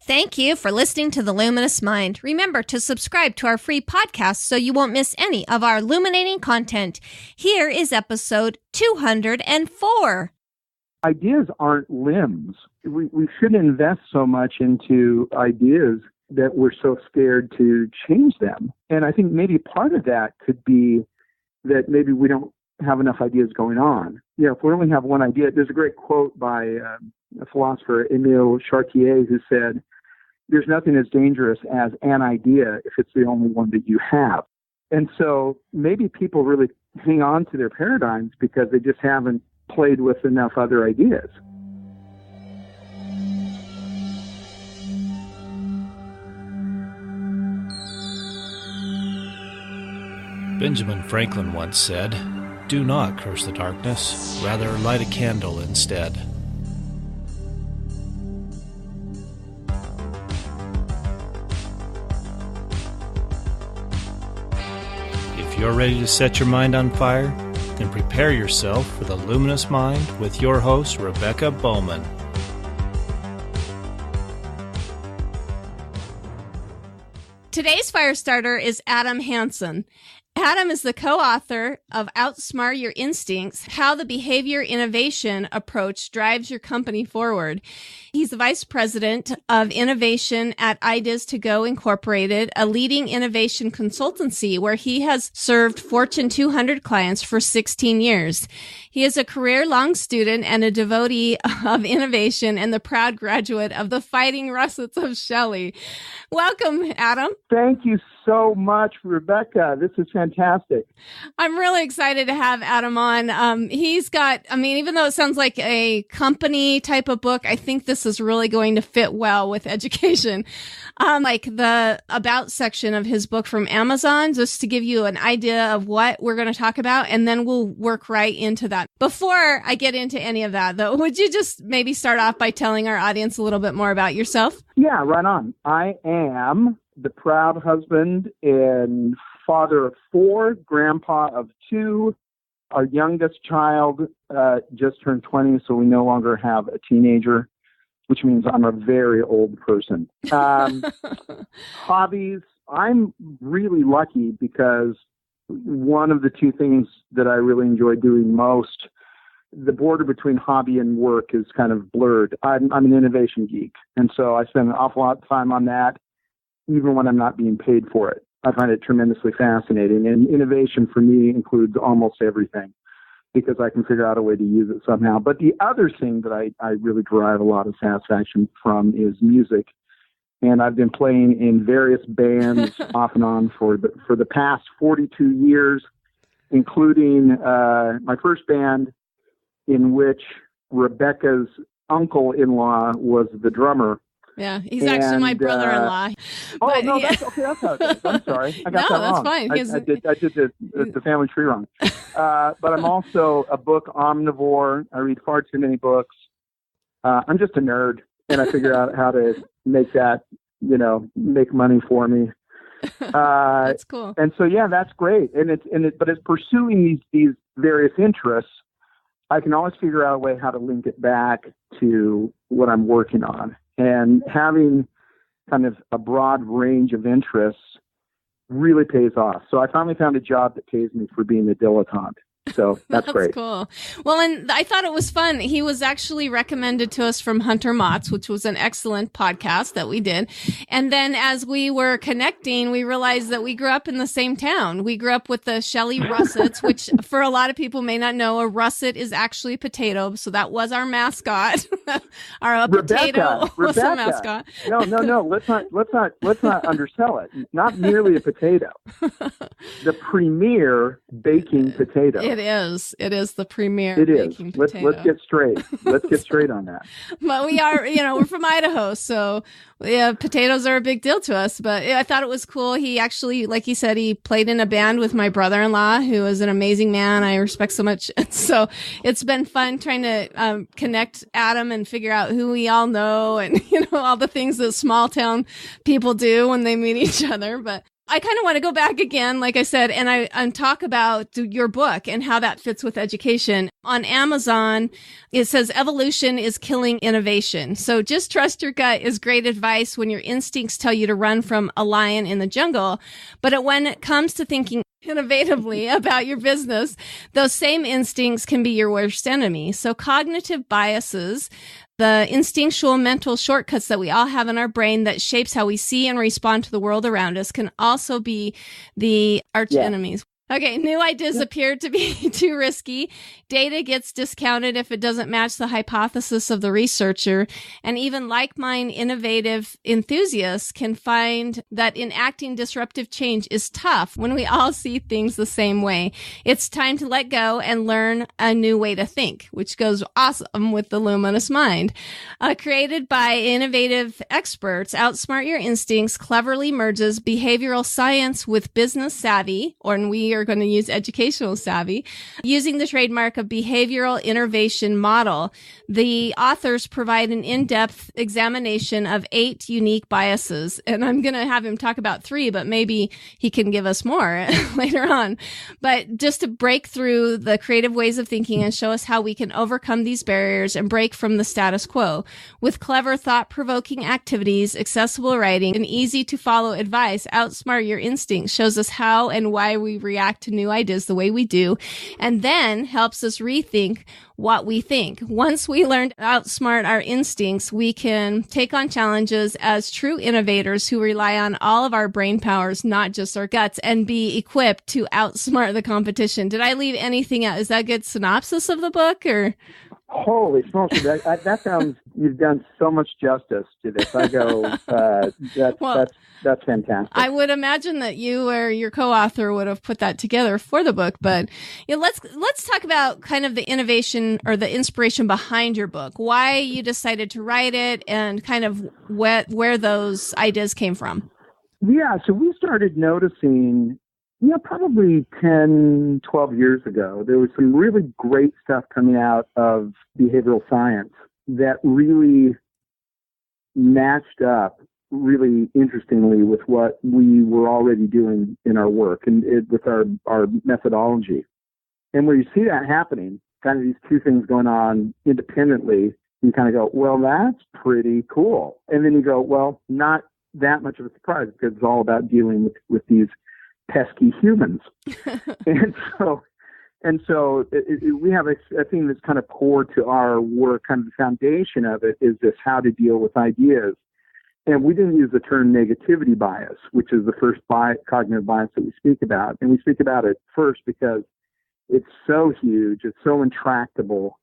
Thank you for listening to The Luminous Mind. Remember to subscribe to our free podcast so you won't miss any of our illuminating content. Here is episode 204. Ideas aren't limbs. We shouldn't invest so much into ideas that we're so scared to change them. And I think maybe part of that could be that maybe we don't have enough ideas going on. If we only have one idea, there's a great quote by a philosopher, Emile Chartier, who said, "There's nothing as dangerous as an idea if it's the only one that you have." And so maybe people really hang on to their paradigms because they just haven't played with enough other ideas. Benjamin Franklin once said, "Do not curse the darkness, rather light a candle instead." If you're ready to set your mind on fire, then prepare yourself for the Luminous Mind with your host, Rebecca Bowman. Today's fire starter is Adam Hansen. Adam is the co-author of Outsmart Your Instincts, How the Behavior Innovation Approach Drives Your Company Forward. He's the vice president of innovation at Ideas2Go Incorporated, a leading innovation consultancy where he has served Fortune 200 clients for 16 years. He is a career-long student and a devotee of innovation and the proud graduate of the Fighting Russets of Shelley. Welcome, Adam. Thank you so much, Rebecca. This is fantastic. I'm really excited to have Adam on. He's got, even though it sounds like a company type of book, I think this is really going to fit well with education. Like the about section of his book from Amazon, just to give you an idea of what we're going to talk about, and then we'll work right into that. Before I get into any of that, though, would you just maybe start off by telling our audience a little bit more about yourself? Yeah, right on. I am the proud husband and father of 4, grandpa of 2. Our youngest child just turned 20, so we no longer have a teenager, which means I'm a very old person. Hobbies, I'm really lucky because one of the 2 things that I really enjoy doing most, the border between hobby and work is kind of blurred. I'm an innovation geek, and so I spend an awful lot of time on that, even when I'm not being paid for it. I find it tremendously fascinating, and innovation for me includes almost everything because I can figure out a way to use it somehow. But the other thing that I really derive a lot of satisfaction from is music, and I've been playing in various bands off and on for the past 42 years, including my first band in which Rebecca's uncle-in-law was the drummer. Yeah, he's actually my brother-in-law. No, that's okay. That's how it is. I'm sorry. I got that wrong. Fine. I did the family tree wrong. But I'm also a book omnivore. I read far too many books. I'm just a nerd, and I figure out how to make that, make money for me. That's cool. And so, yeah, that's great. But as pursuing these various interests, I can always figure out a way how to link it back to what I'm working on. And having kind of a broad range of interests really pays off. So I finally found a job that pays me for being a dilettante. So that's great. Cool. Well, and I thought it was fun. He was actually recommended to us from Hunter Motts, which was an excellent podcast that we did. And then as we were connecting, we realized that we grew up in the same town. We grew up with the Shelley Russets, which for a lot of people may not know, a russet is actually a potato. So that was our mascot. Potato was a mascot. No. Let's not undersell it. Not merely a potato. The premier baking potato. It is the premier it baking is. potato. Let's get straight. Let's get straight on that. But we are, we're from Idaho, so yeah, potatoes are a big deal to us. But I thought it was cool. He actually, like he said, he played in a band with my brother-in-law, who is an amazing man I respect so much. So it's been fun trying to connect Adam and figure out who we all know and, all the things that small town people do when they meet each other. But I kind of want to go back again, like I said, and talk about your book and how that fits with education. On Amazon, it says evolution is killing innovation. So just trust your gut is great advice when your instincts tell you to run from a lion in the jungle. But when it comes to thinking innovatively about your business, those same instincts can be your worst enemy. So cognitive biases, the instinctual mental shortcuts that we all have in our brain that shapes how we see and respond to the world around us, can also be the arch enemies. Okay, new ideas appear to be too risky. Data gets discounted if it doesn't match the hypothesis of the researcher. And even like-minded innovative enthusiasts can find that enacting disruptive change is tough when we all see things the same way. It's time to let go and learn a new way to think, which goes awesome with the luminous mind. Created by innovative experts, Outsmart Your Instincts cleverly merges behavioral science with business savvy, and we are going to use educational savvy, using the trademark of behavioral innovation model. The authors provide an in-depth examination of 8 unique biases, and I'm going to have him talk about 3, but maybe he can give us more later on. But just to break through the creative ways of thinking and show us how we can overcome these barriers and break from the status quo. With clever, thought-provoking activities, accessible writing, and easy-to-follow advice, Outsmart Your Instincts shows us how and why we react to new ideas the way we do, and then helps us rethink what we think. Once we learn to outsmart our instincts, we can take on challenges as true innovators who rely on all of our brain powers, not just our guts, and be equipped to outsmart the competition. Did I leave anything out? Is that a good synopsis of the book, or? Holy smokes, that sounds, you've done so much justice to this. I go, that's fantastic. I would imagine that you or your co-author would have put that together for the book, but let's talk about kind of the innovation or the inspiration behind your book, why you decided to write it, and kind of where those ideas came from. Yeah, so we started noticing, probably 10, 12 years ago, there was some really great stuff coming out of behavioral science that really matched up really interestingly with what we were already doing in our work and with our methodology. And where you see that happening, kind of these two things going on independently, you kind of go, well, that's pretty cool. And then you go, well, not that much of a surprise, because it's all about dealing with these pesky humans. and so we have a thing that's kind of core to our work. Kind of the foundation of it is this: how to deal with ideas. And we didn't use the term negativity bias, which is the first cognitive bias that we speak about. And we speak about it first because it's so huge, it's so intractable,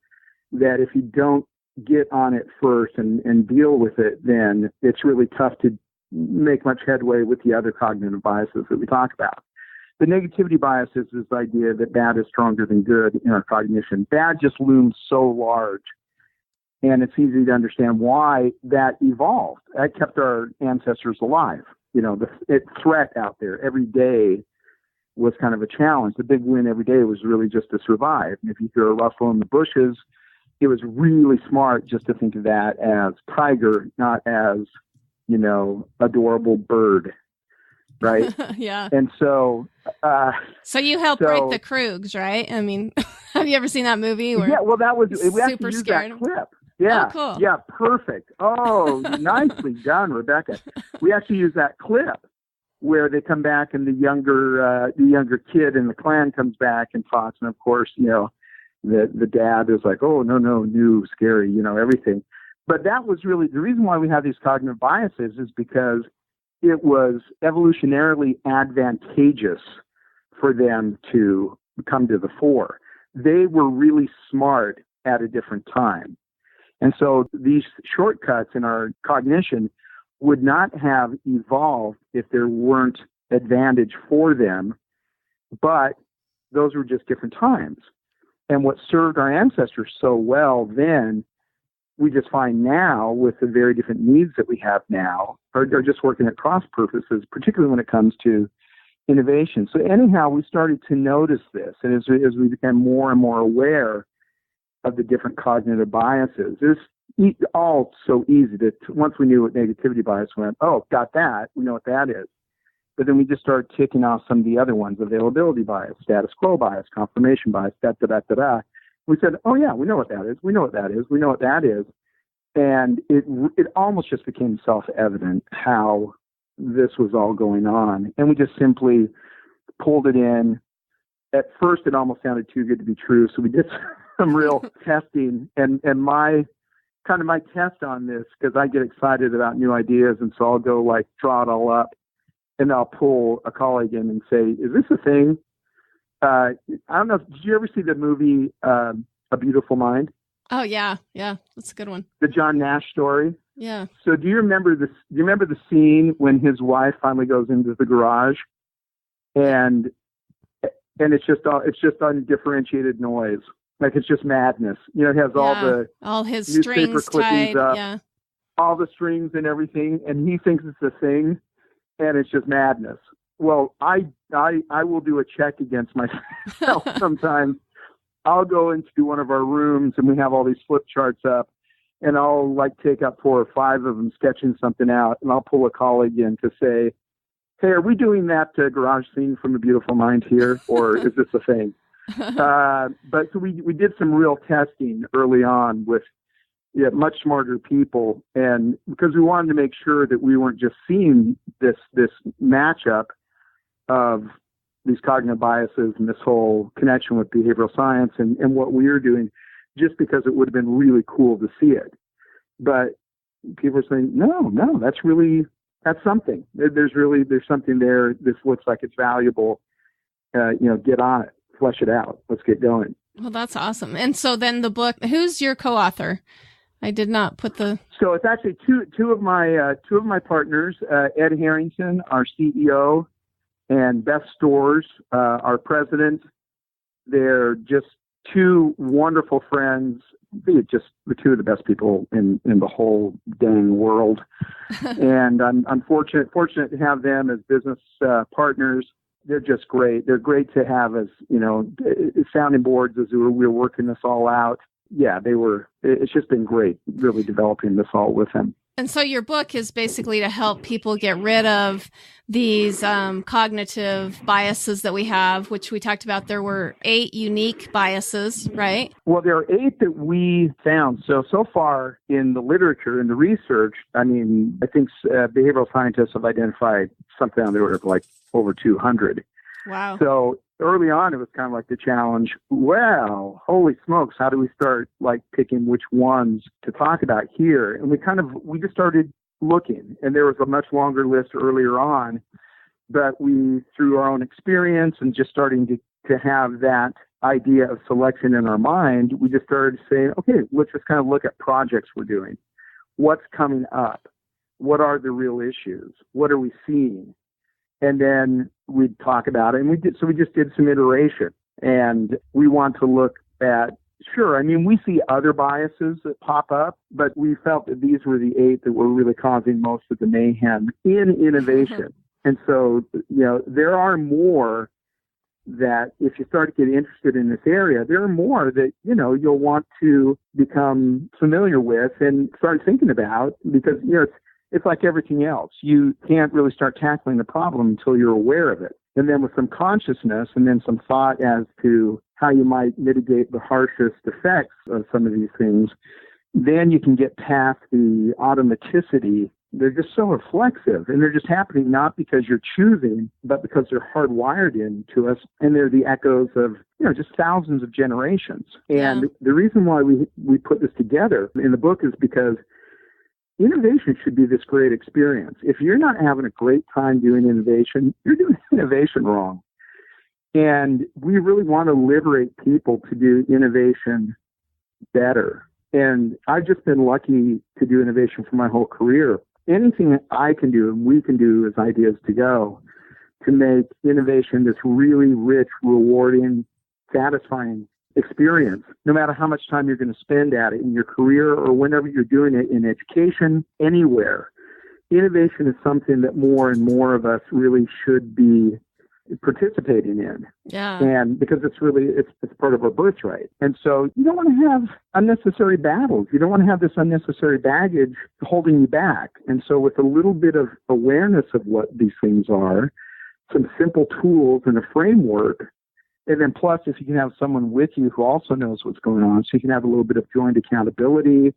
that if you don't get on it first and deal with it, then it's really tough to make much headway with the other cognitive biases that we talk about. The negativity bias is this idea that bad is stronger than good in our cognition. Bad just looms so large, and it's easy to understand why that evolved. That kept our ancestors alive. The threat out there every day was kind of a challenge. The big win every day was really just to survive. And if you hear a rustle in the bushes, it was really smart just to think of that as tiger, not as adorable bird, right? Yeah. And so, so you helped break the Krugs, right? I mean, have you ever seen that movie? Yeah. Well, that was we super actually used scared. that clip. Yeah. Oh, cool. Yeah. Perfect. Oh, nicely done, Rebecca. We actually used that clip where they come back and the younger kid in the clan comes back and talks, and of course, the dad is like, oh no, new, scary, everything. But that was really the reason why we have these cognitive biases, is because it was evolutionarily advantageous for them to come to the fore. They were really smart at a different time. And so these shortcuts in our cognition would not have evolved if there weren't advantage for them, but those were just different times. And what served our ancestors so well then, we just find now, with the very different needs that we have now, are just working at cross purposes, particularly when it comes to innovation. So anyhow, we started to notice this, and as we became more and more aware of the different cognitive biases, it's all so easy to once we knew what negativity bias went, oh, got that, we know what that is. But then we just started ticking off some of the other ones: availability bias, status quo bias, confirmation bias, da-da-da-da-da. We said, oh yeah, we know what that is. We know what that is. We know what that is. And it almost just became self-evident how this was all going on. And we just simply pulled it in. At first, it almost sounded too good to be true. So we did some real testing. And my test on this, because I get excited about new ideas. And so I'll go like draw it all up. And I'll pull a colleague in and say, is this a thing? I don't know. Did you ever see the movie A Beautiful Mind? Oh yeah, that's a good one. The John Nash story. Yeah. So do you remember this? Do you remember the scene when his wife finally goes into the garage, and it's just undifferentiated noise, like it's just madness. You know, it has all his newspaper strings clippings tied. up, Yeah. all the strings and everything, and he thinks it's a thing, and it's just madness. Well, I will do a check against myself sometimes. I'll go into one of our rooms and we have all these flip charts up, and I'll like take up 4 or 5 of them sketching something out, and I'll pull a colleague in to say, hey, are we doing that garage scene from A Beautiful Mind here, or is this a thing? But so we did some real testing early on with much smarter people, and because we wanted to make sure that we weren't just seeing this matchup of these cognitive biases and this whole connection with behavioral science and what we are doing, just because it would have been really cool to see it. But people are saying, no, that's something. There's something there. This looks like it's valuable. Get on it, flesh it out. Let's get going. Well, that's awesome. And so then the book, who's your co-author? I did not put the... So it's actually two of my partners, Ed Harrington, our CEO, and Beth Storrs, our president. They're just 2 wonderful friends. They're just the 2 of the best people in the whole dang world. And I'm fortunate to have them as business partners. They're just great. They're great to have as, sounding boards as we're working this all out. Yeah, it's just been great really developing this all with them. And so your book is basically to help people get rid of these cognitive biases that we have, which we talked about. There were 8 unique biases, right? Well, there are 8 that we found. So far in the literature, in the research, I think behavioral scientists have identified something on the order of like over 200. Wow. So early on, it was kind of like the challenge. Well, holy smokes, how do we start like picking which ones to talk about here? And we just started looking, and there was a much longer list earlier on, but we, through our own experience and just starting to have that idea of selection in our mind, we just started saying, okay, let's just kind of look at projects we're doing. What's coming up? What are the real issues? What are we seeing? And then we'd talk about it, and we just did some iteration, and we want to look at, sure, we see other biases that pop up, but we felt that these were the 8 that were really causing most of the mayhem in innovation. And so, there are more that if you start to get interested in this area, there are more that, you'll want to become familiar with and start thinking about, because, it's like everything else. You can't really start tackling the problem until you're aware of it. And then with some consciousness and then some thought as to how you might mitigate the harshest effects of some of these things, then you can get past the automaticity. They're just so reflexive, and they're just happening not because you're choosing, but because they're hardwired into us, and they're the echoes of, just thousands of generations. And the reason why we put this together in the book is because innovation should be this great experience. If you're not having a great time doing innovation, you're doing innovation wrong. And we really want to liberate people to do innovation better. And I've just been lucky to do innovation for my whole career. Anything that I can do and we can do as Ideas to Go to make innovation this really rich, rewarding, satisfying experience, no matter how much time you're going to spend at it in your career or whenever you're doing it in education, anywhere. Innovation is something that more and more of us really should be participating in. Yeah. And because it's part of our birthright. And so you don't want to have unnecessary battles. You don't want to have this unnecessary baggage holding you back. And so with a little bit of awareness of what these things are, some simple tools and a framework, And then plus, if you can have someone with you who also knows what's going on, so you can have a little bit of joint accountability,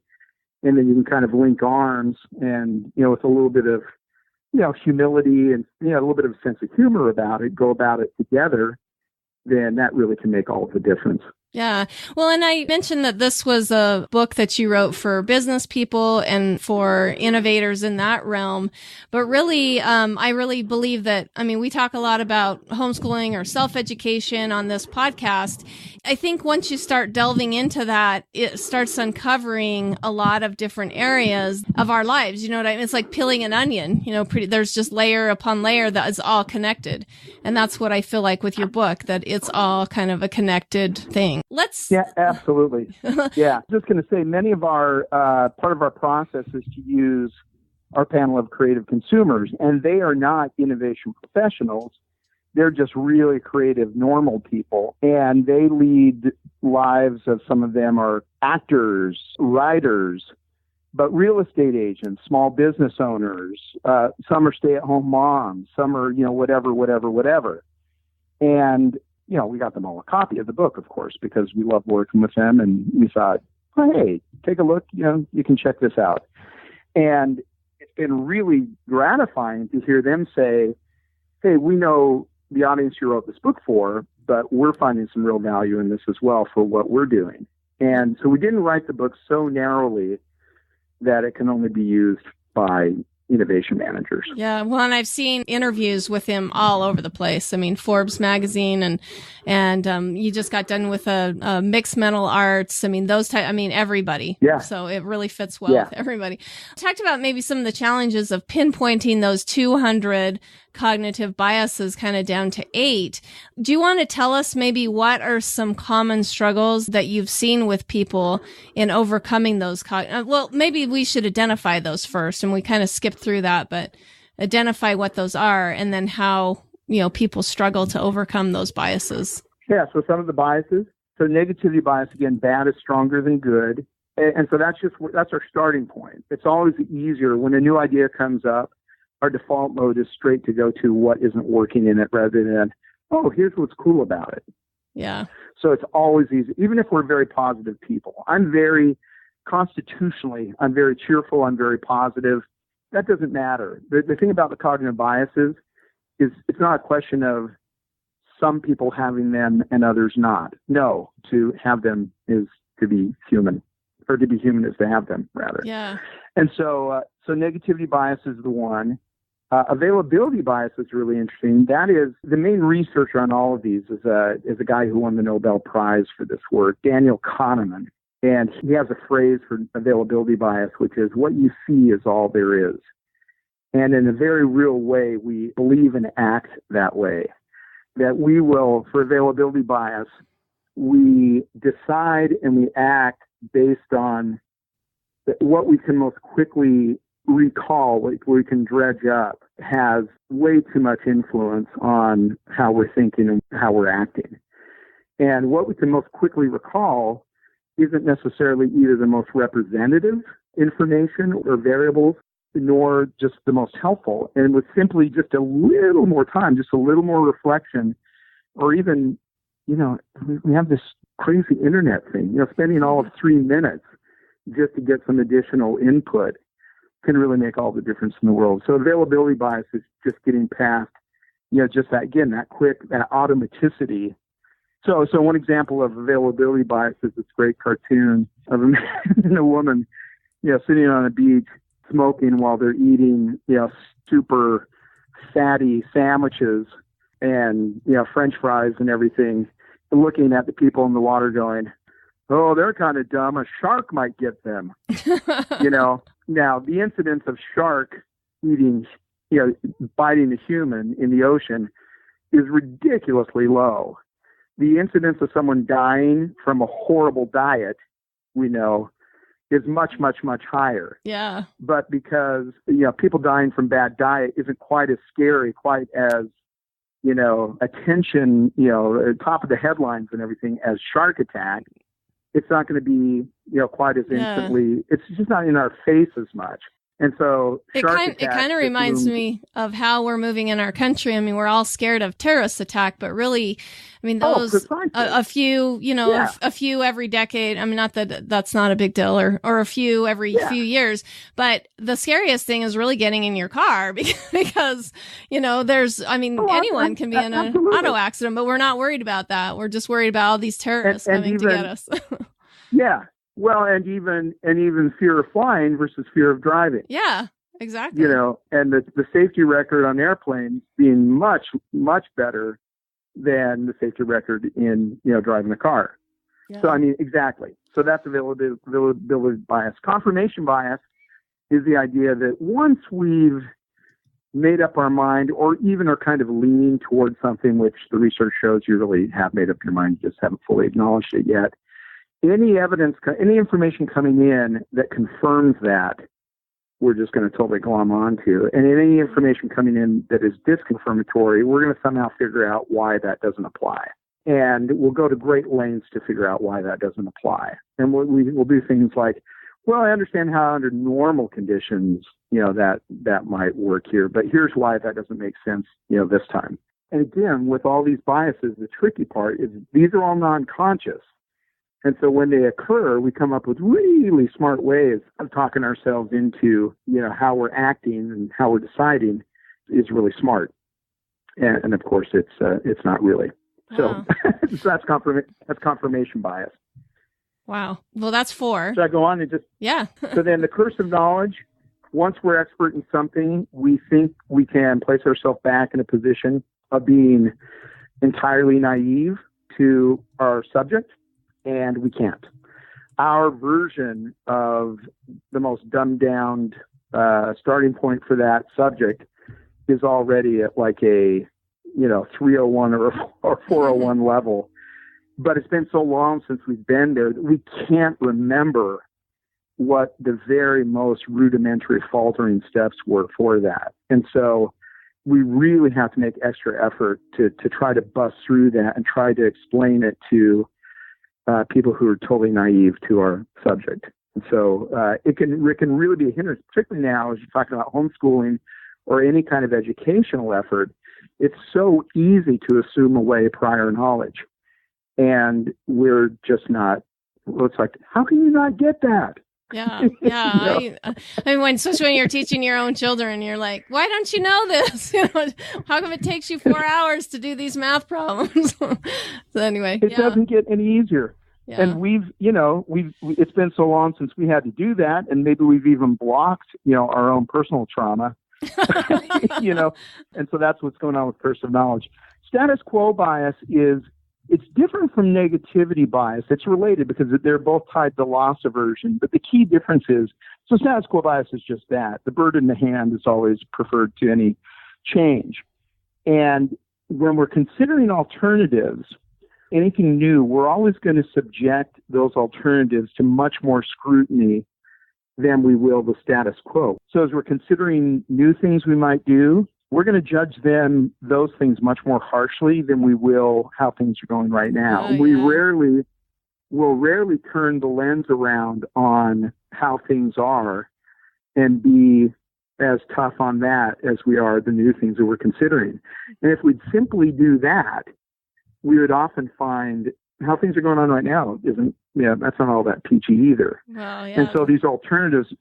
and then you can kind of link arms and, with a little bit of, humility and, a little bit of a sense of humor about it, go about it together, then that really can make all of the difference. Yeah. Well, and I mentioned that this was a book that you wrote for business people and for innovators in that realm. But really, I really believe that, we talk a lot about homeschooling or self-education on this podcast. I think once you start delving into that, it starts uncovering a lot of different areas of our lives. You know what I mean? It's like peeling an onion, there's just layer upon layer that is all connected. And that's what I feel like with your book, that it's all kind of a connected thing. Yeah, absolutely. Yeah. Just going to say, many of our, part of our process is to use our panel of creative consumers, and they are not innovation professionals. They're just really creative, normal people, and they lead lives of, some of them are actors, writers, but real estate agents, small business owners, some are stay-at-home moms, some are, whatever. And, we got them all a copy of the book, of course, because we love working with them, and we thought, oh, hey, take a look, you can check this out. And it's been really gratifying to hear them say, hey, we know the audience you wrote this book for, but we're finding some real value in this as well for what we're doing. And so we didn't write the book so narrowly that it can only be used by innovation managers. Yeah, well, and I've seen interviews with him all over the place. Forbes magazine, and you just got done with a mixed mental arts. Everybody. Yeah. So it really fits well with everybody. Talked about maybe some of the challenges of pinpointing those 200 cognitive biases kind of down to 8. Do you want to tell us maybe what are some common struggles that you've seen with people in overcoming those? Well, maybe we should identify those first, and we kind of skipped through that, but identify what those are and then how, people struggle to overcome those biases. Yeah, so some of the biases. So negativity bias, again, bad is stronger than good. And so that's our starting point. It's always easier when a new idea comes up. Our default mode is straight to go to what isn't working in it rather than, oh, here's what's cool about it. Yeah. So it's always easy, even if we're very positive people. I'm very cheerful. I'm very positive. That doesn't matter. The thing about the cognitive biases is it's not a question of some people having them and others not. No, to have them is to be human, or to be human is to have them, rather. Yeah. And so negativity bias is the one. Availability bias is really interesting. That is, the main researcher on all of these is a guy who won the Nobel Prize for this work, Daniel Kahneman. And he has a phrase for availability bias, which is, what you see is all there is. And in a very real way, we believe and act that way. That we will, for availability bias, we decide and we act based on what we can most quickly recall, what we can dredge up, has way too much influence on how we're thinking and how we're acting. And what we can most quickly recall isn't necessarily either the most representative information or variables, nor just the most helpful. And with simply just a little more time, just a little more reflection, or even, we have this crazy internet thing, spending all of 3 minutes just to get some additional input can really make all the difference in the world. So availability bias is just getting past, just that, again, that quick, that automaticity. So one example of availability bias is this great cartoon of a man and a woman, sitting on a beach smoking while they're eating, super fatty sandwiches and, French fries and everything, and looking at the people in the water going, oh, they're kind of dumb. A shark might get them. Now the incidence of shark eating, biting a human in the ocean is ridiculously low. The incidence of someone dying from a horrible diet, we know, is much, much, much higher. Yeah. But because, people dying from bad diet isn't quite as scary, quite as, attention, top of the headlines and everything as shark attack, it's not going to be, quite as instantly, it's just not in our face as much. And so it kind of reminds me of how we're moving in our country. I mean, we're all scared of terrorist attack, but really, I mean, those a few, a few every decade. I mean, not that that's not a big deal, or a few every few years. But the scariest thing is really getting in your car because there's, I mean, anyone can be in an auto accident, but we're not worried about that. We're just worried about all these terrorists coming to get us. Yeah. Well, and even fear of flying versus fear of driving. Yeah, exactly. And the safety record on airplanes being much, much better than the safety record in, driving a car. Yeah. So, I mean, exactly. So that's availability bias. Confirmation bias is the idea that once we've made up our mind, or even are kind of leaning towards something, which the research shows you really have made up your mind, you just haven't fully acknowledged it yet. Any information coming in that confirms that, we're just going to totally glom onto. And any information coming in that is disconfirmatory, we're going to somehow figure out why that doesn't apply. And we'll go to great lengths to figure out why that doesn't apply. And we'll do things like, well, I understand how under normal conditions, that might work here, but here's why that doesn't make sense, this time. And again, with all these biases, the tricky part is these are all non-conscious. And so when they occur, we come up with really smart ways of talking ourselves into, how we're acting and how we're deciding is really smart. And of course, it's not really. So, so that's confirmation bias. Wow. Well, that's 4. Should I go on and just? Yeah. So then the curse of knowledge. Once we're expert in something, we think we can place ourselves back in a position of being entirely naive to our subject. And we can't. Our version of the most dumbed down starting point for that subject is already at like a 301 or 401 level. But it's been so long since we've been there that we can't remember what the very most rudimentary faltering steps were for that. And so we really have to make extra effort to try to bust through that and try to explain it to people who are totally naive to our subject. And so it can really be a hindrance, particularly now as you're talking about homeschooling or any kind of educational effort. It's so easy to assume away prior knowledge. And we're just not, it's like, how can you not get that? Yeah. I mean, especially when you're teaching your own children, you're like, why don't you know this? How come it takes you 4 hours to do these math problems? So anyway, it doesn't get any easier. Yeah. And it's been so long since we had to do that, and maybe we've even blocked, our own personal trauma, and so that's what's going on with curse of knowledge. Status quo bias it's different from negativity bias. It's related because they're both tied to loss aversion. But the key difference is, so status quo bias is just that. The bird in the hand is always preferred to any change. And when we're considering alternatives, anything new, we're always going to subject those alternatives to much more scrutiny than we will the status quo. So as we're considering new things we might do, we're going to judge those things much more harshly than we will how things are going right now. We'll rarely turn the lens around on how things are and be as tough on that as we are the new things that we're considering. And if we'd simply do that, we would often find how things are going on right now that's not all that peachy either. Well, yeah. And so these alternatives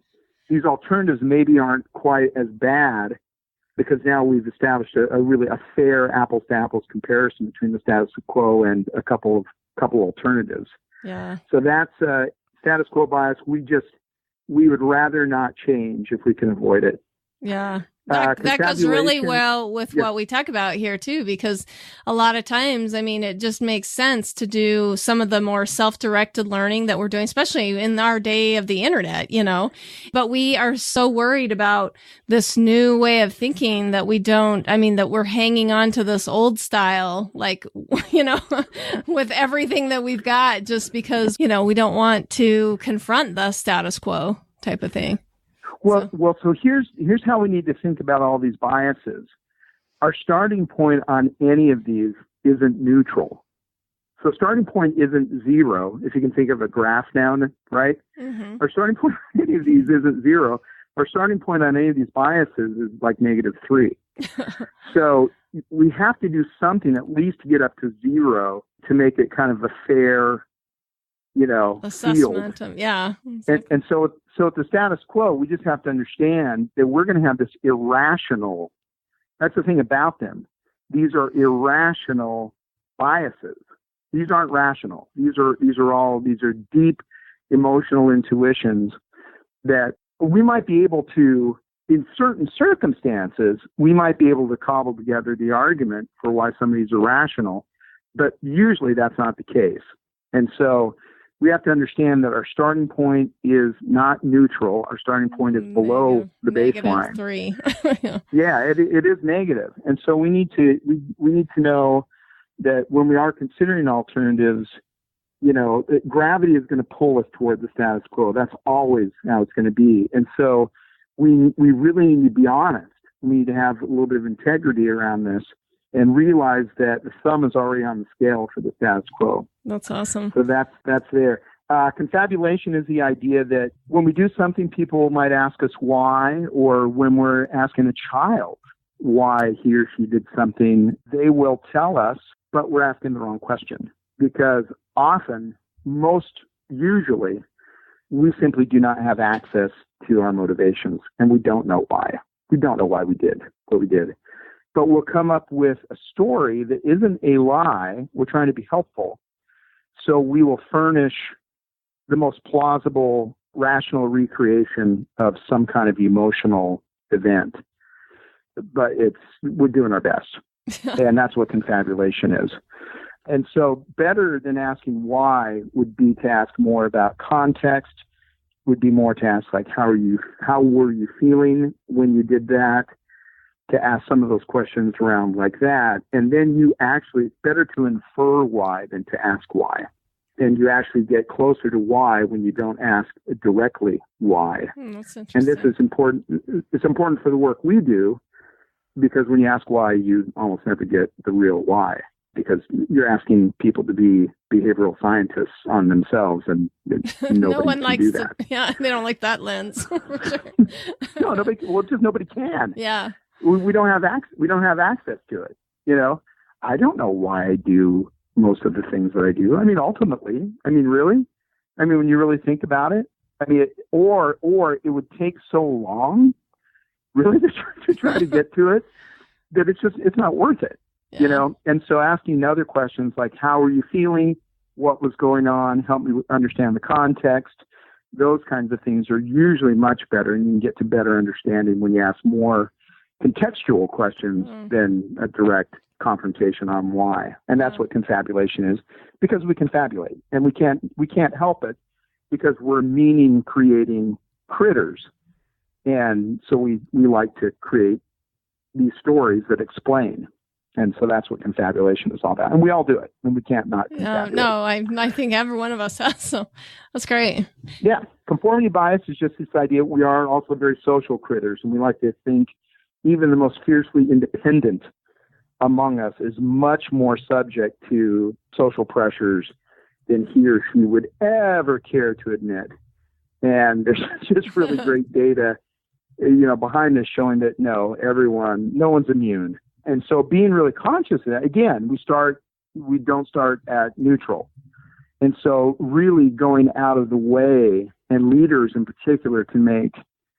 maybe aren't quite as bad, because now we've established a really fair apples to apples comparison between the status quo and a couple alternatives. Yeah. So that's status quo bias. We would rather not change if we can avoid it. Yeah. That goes really well with what we talk about here too, because a lot of times, I mean, it just makes sense to do some of the more self-directed learning that we're doing, especially in our day of the internet, but we are so worried about this new way of thinking that that we're hanging on to this old style, like, with everything that we've got, just because, we don't want to confront the status quo type of thing. So here's how we need to think about all these biases. Our starting point on any of these isn't neutral. So starting point isn't zero, if you can think of a graph now, right? Mm-hmm. Our starting point on any of these isn't zero. our starting point on any of these biases is like -3. So we have to do something at least to get up to 0 to make it kind of a fair, assessment. field. Yeah. And so at the status quo, we just have to understand that we're going to have this irrational. That's the thing about them. These are irrational biases. These aren't rational. These are deep emotional intuitions that we might be able to, in certain circumstances, we might be able to cobble together the argument for why some of these are rational, but usually that's not the case. And so we have to understand that our starting point is not neutral. Our starting point is below the baseline. -3. Yeah, it is negative. And so we need to know that when we are considering alternatives, gravity is going to pull us toward the status quo. That's always how it's going to be. And so we really need to be honest. We need to have a little bit of integrity around this and realize that the thumb is already on the scale for the status quo. That's awesome. So that's there. Confabulation is the idea that when we do something, people might ask us why, or when we're asking a child why he or she did something, they will tell us, but we're asking the wrong question. Because usually, we simply do not have access to our motivations, and we don't know why. We don't know why we did what we did. But we'll come up with a story that isn't a lie. We're trying to be helpful. So we will furnish the most plausible, rational recreation of some kind of emotional event. But we're doing our best. And that's what confabulation is. And so better than asking why would be to ask more about context, would be more to ask like, how were you feeling when you did that? To ask some of those questions around like that. And then it's better to infer why than to ask why. And you actually get closer to why when you don't ask directly why. That's interesting. And this is important. It's important for the work we do, because when you ask why, you almost never get the real why, because you're asking people to be behavioral scientists on themselves, and no one likes do that. Yeah, they don't like that lens. For sure. No, nobody can. Yeah. We don't have access to it. I don't know why I do most of the things that I do. I mean, ultimately, really, when you really think about it, or it would take so long, really, to try to get to it, that it's not worth it. Yeah. And so asking other questions like, how are you feeling? What was going on? Help me understand the context. Those kinds of things are usually much better, and you can get to better understanding when you ask more contextual questions than a direct confrontation on why. And that's what confabulation is, because we confabulate, and we can't help it, because we're meaning creating critters. And so we like to create these stories that explain. And so that's what confabulation is all about. And we all do it, and we can't not confabulate. No, I think every one of us has, so that's great. Yeah. Conformity bias is just this idea we are also very social critters, and we like to think even the most fiercely independent among us is much more subject to social pressures than he or she would ever care to admit. And there's just really great data, behind this showing that no one's immune. And so being really conscious of that, again, we don't start at neutral. And so really going out of the way, and leaders in particular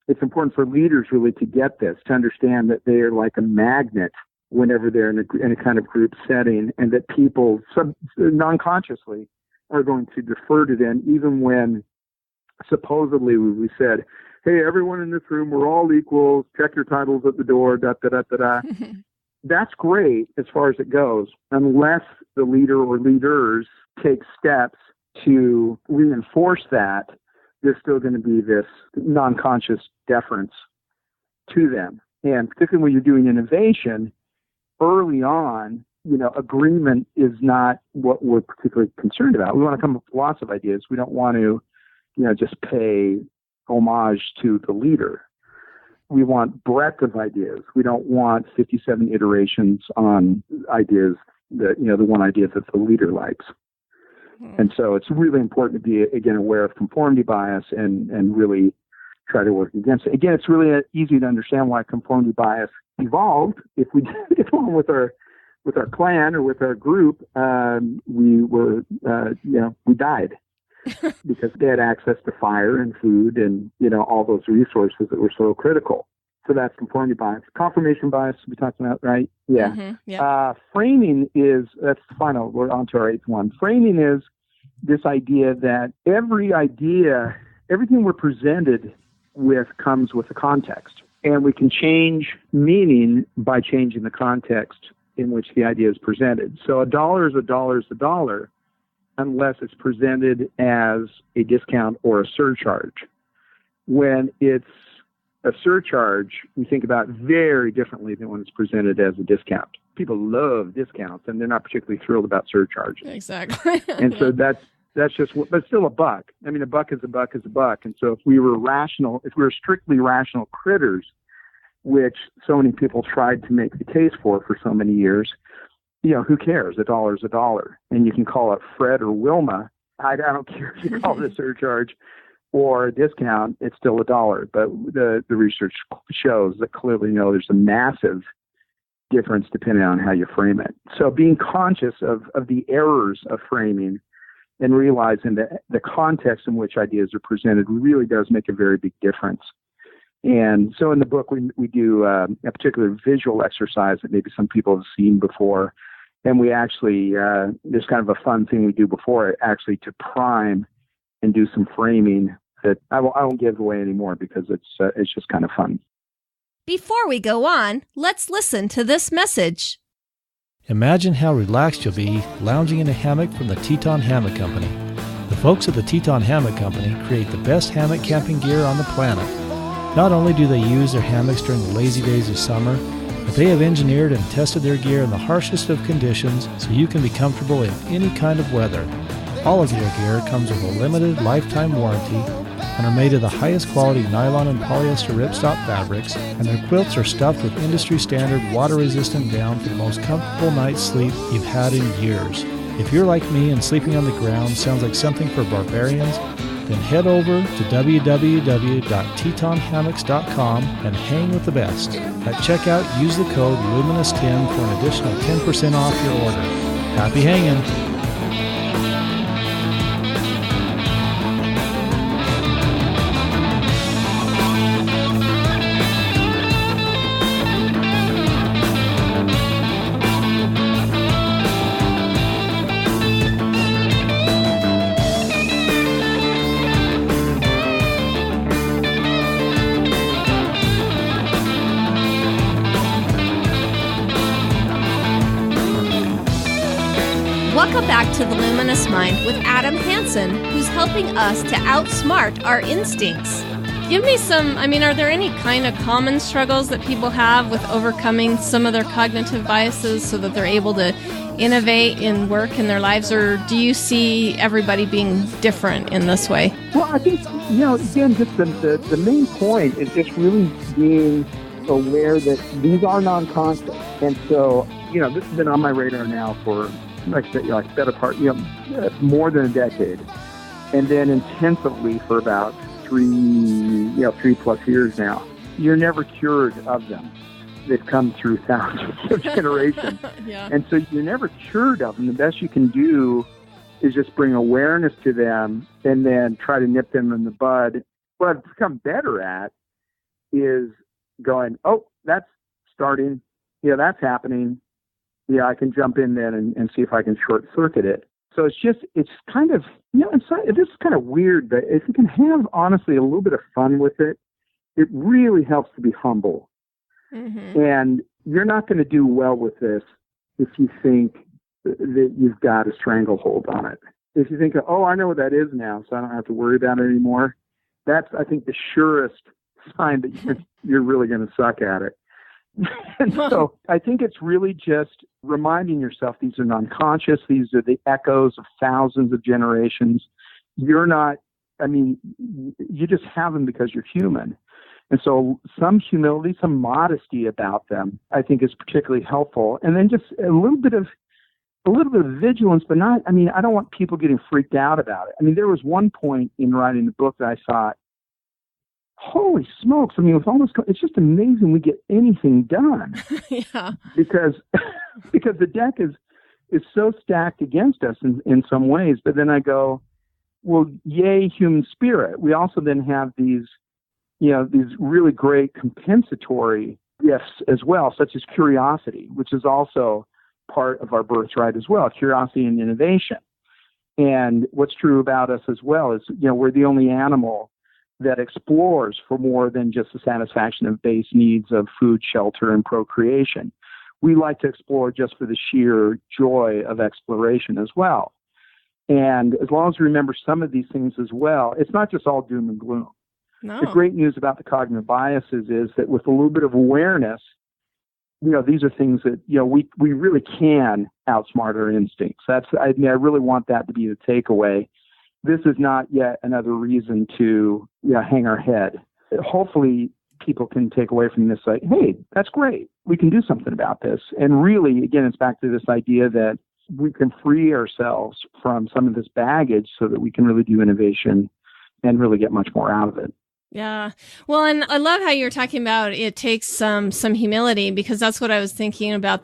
it's important for leaders really to get this, to understand that they are like a magnet whenever they're in a kind of group setting, and that people non-consciously are going to defer to them, even when supposedly we said, hey, everyone in this room, we're all equals, check your titles at the door, da-da-da-da-da. That's great as far as it goes, unless the leader or leaders take steps to reinforce that. There's still going to be this non-conscious deference to them. And particularly when you're doing innovation, early on, agreement is not what we're particularly concerned about. We want to come up with lots of ideas. We don't want to, just pay homage to the leader. We want breadth of ideas. We don't want 57 iterations on ideas that, the one idea that the leader likes. And so it's really important to be, again, aware of conformity bias and really try to work against it. Again, it's really easy to understand why conformity bias evolved. If we did it along with our clan or with our group, we died because they had access to fire and food and, all those resources that were so critical. So that's conformity bias. Confirmation bias we talked about, right? Yeah. Mm-hmm. Yeah. Framing that's the final. We're on to our eighth one. Framing is this idea that everything we're presented with comes with a context. And we can change meaning by changing the context in which the idea is presented. So $1 is $1 unless it's presented as a discount or a surcharge. When it's a surcharge, we think about very differently than when it's presented as a discount. People love discounts, and they're not particularly thrilled about surcharges. Exactly. And so that's just, but still a buck. I mean, a buck is a buck is a buck. And so if we were strictly rational critters, which so many people tried to make the case for so many years, who cares? $1 is $1. And you can call it Fred or Wilma. I don't care if you call it a surcharge or a discount, it's still $1. But the research shows that clearly, there's a massive difference depending on how you frame it. So being conscious of the errors of framing and realizing that the context in which ideas are presented really does make a very big difference. And so in the book, we do a particular visual exercise that maybe some people have seen before. And we actually, there's kind of a fun thing we do before it, actually to prime and do some framing that I won't give away anymore because it's just kind of fun. Before we go on, let's listen to this message. Imagine how relaxed you'll be lounging in a hammock from the Teton Hammock Company. The folks at the Teton Hammock Company create the best hammock camping gear on the planet. Not only do they use their hammocks during the lazy days of summer, but they have engineered and tested their gear in the harshest of conditions so you can be comfortable in any kind of weather. All of their gear comes with a limited lifetime warranty and are made of the highest quality nylon and polyester ripstop fabrics, and their quilts are stuffed with industry-standard water-resistant down for the most comfortable night's sleep you've had in years. If you're like me and sleeping on the ground sounds like something for barbarians, then head over to www.tetonhammocks.com and hang with the best. At checkout, use the code LUMINOUS10 for an additional 10% off your order. Happy hanging! Welcome back to The Luminous Mind with Adam Hansen, who's helping us to outsmart our instincts. Give me are there any kind of common struggles that people have with overcoming some of their cognitive biases so that they're able to innovate in work in their lives, or do you see everybody being different in this way? Well, I think, again, just the main point is just really being aware that these are non-conscious. And so, this has been on my radar now for, better part, more than a decade. And then intensively for about 3+ years now. You're never cured of them. They've come through thousands of generations. Yeah. And so you're never cured of them. The best you can do is just bring awareness to them and then try to nip them in the bud. What I've become better at is going, that's starting. Yeah, that's happening. Yeah, I can jump in then and see if I can short circuit it. So it's kind of, this is kind of weird, but if you can have, honestly, a little bit of fun with it, it really helps to be humble. Mm-hmm. And you're not going to do well with this if you think that you've got a stranglehold on it. If you think, I know what that is now, so I don't have to worry about it anymore, that's, I think, the surest sign that you're really going to suck at it. And so I think it's really just reminding yourself these are non-conscious. These are the echoes of thousands of generations. You're not, you just have them because you're human. And so some humility, some modesty about them, I think is particularly helpful. And then just a little bit of vigilance, but not, I don't want people getting freaked out about it. There was one point in writing the book that I thought, holy smokes. I mean, with all this, it's just amazing we get anything done. Yeah. Because the deck is so stacked against us in some ways. But then I go, well, yay, human spirit. We also then have these really great compensatory gifts as well, such as curiosity, which is also part of our birthright as well, curiosity and innovation. And what's true about us as well is, we're the only animal that explores for more than just the satisfaction of base needs of food, shelter, and procreation. We like to explore just for the sheer joy of exploration as well. And as long as we remember some of these things as well, it's not just all doom and gloom. No. The great news about the cognitive biases is that with a little bit of awareness, these are things that, we really can outsmart our instincts. I really want that to be the takeaway. This is not yet another reason to hang our head. Hopefully people can take away from this like, hey, that's great. We can do something about this. And really, again, it's back to this idea that we can free ourselves from some of this baggage so that we can really do innovation and really get much more out of it. Yeah. Well, and I love how you're talking about it takes some humility, because that's what I was thinking about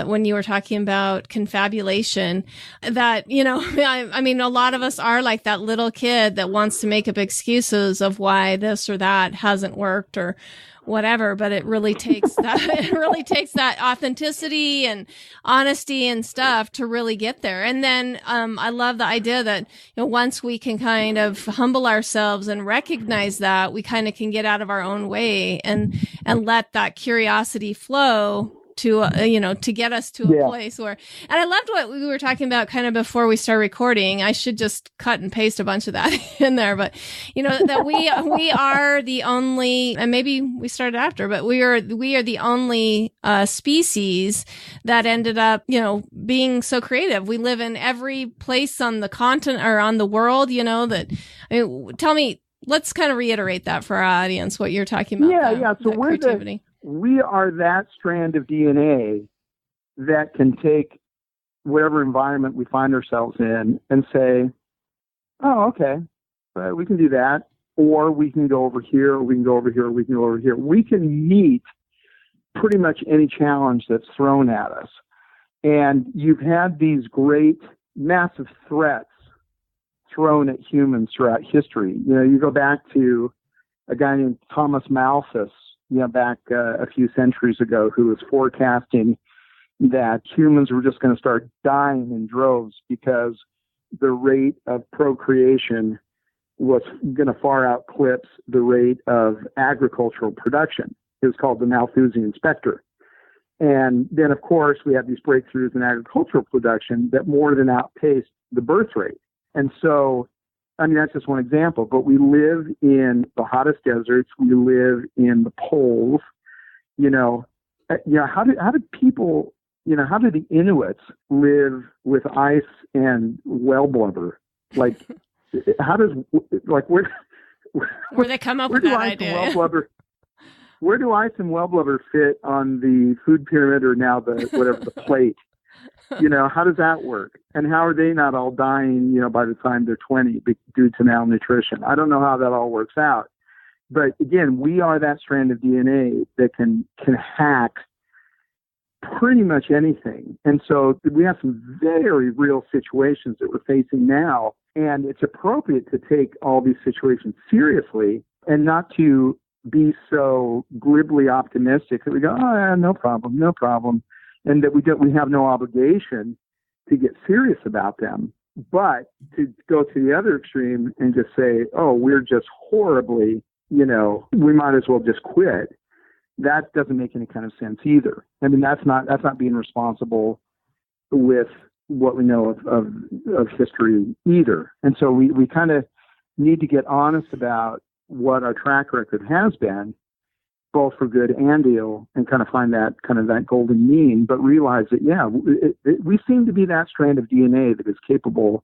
when you were talking about confabulation, that, I mean, a lot of us are like that little kid that wants to make up excuses of why this or that hasn't worked or whatever, but it really takes that authenticity and honesty and stuff to really get there. And then I love the idea that once we can kind of humble ourselves and recognize that, we kind of can get out of our own way and let that curiosity flow to to get us to a place where. And I loved what we were talking about kind of before we start recording. I should just cut and paste a bunch of that in there, but that we are the only, and maybe we started after, but we are the only species that ended up being so creative. We live in every place on the continent or on the world. Tell me. Let's kind of reiterate that for our audience, what you're talking about. So we are that strand of DNA that can take whatever environment we find ourselves in and say, oh, okay, we can do that. Or we can go over here, or we can go over here, or we can go over here. We can meet pretty much any challenge that's thrown at us. And you've had these great, massive threats thrown at humans throughout history. You go back to a guy named Thomas Malthus, back a few centuries ago, who was forecasting that humans were just going to start dying in droves because the rate of procreation was going to far outclips the rate of agricultural production. It was called the Malthusian specter. And then, of course, we have these breakthroughs in agricultural production that more than outpaced the birth rate. And so, that's just one example, but we live in the hottest deserts. We live in the poles. How did people, how did the Inuits live with ice and well blubber? Like, where they come up with that idea? Where do ice and well blubber fit on the food pyramid, or now the plate? How does that work? And how are they not all dying, by the time they're 20 due to malnutrition? I don't know how that all works out. But again, we are that strand of DNA that can hack pretty much anything. And so we have some very real situations that we're facing now. And it's appropriate to take all these situations seriously and not to be so glibly optimistic that we go, oh, yeah, no problem. And that we have no obligation to get serious about them. But to go to the other extreme and just say, oh, we're just horribly, we might as well just quit. That doesn't make any kind of sense either. That's not being responsible with what we know of history either. And so we kind of need to get honest about what our track record has been, both for good and ill, and kind of find that golden mean, but realize that, we seem to be that strand of DNA that is capable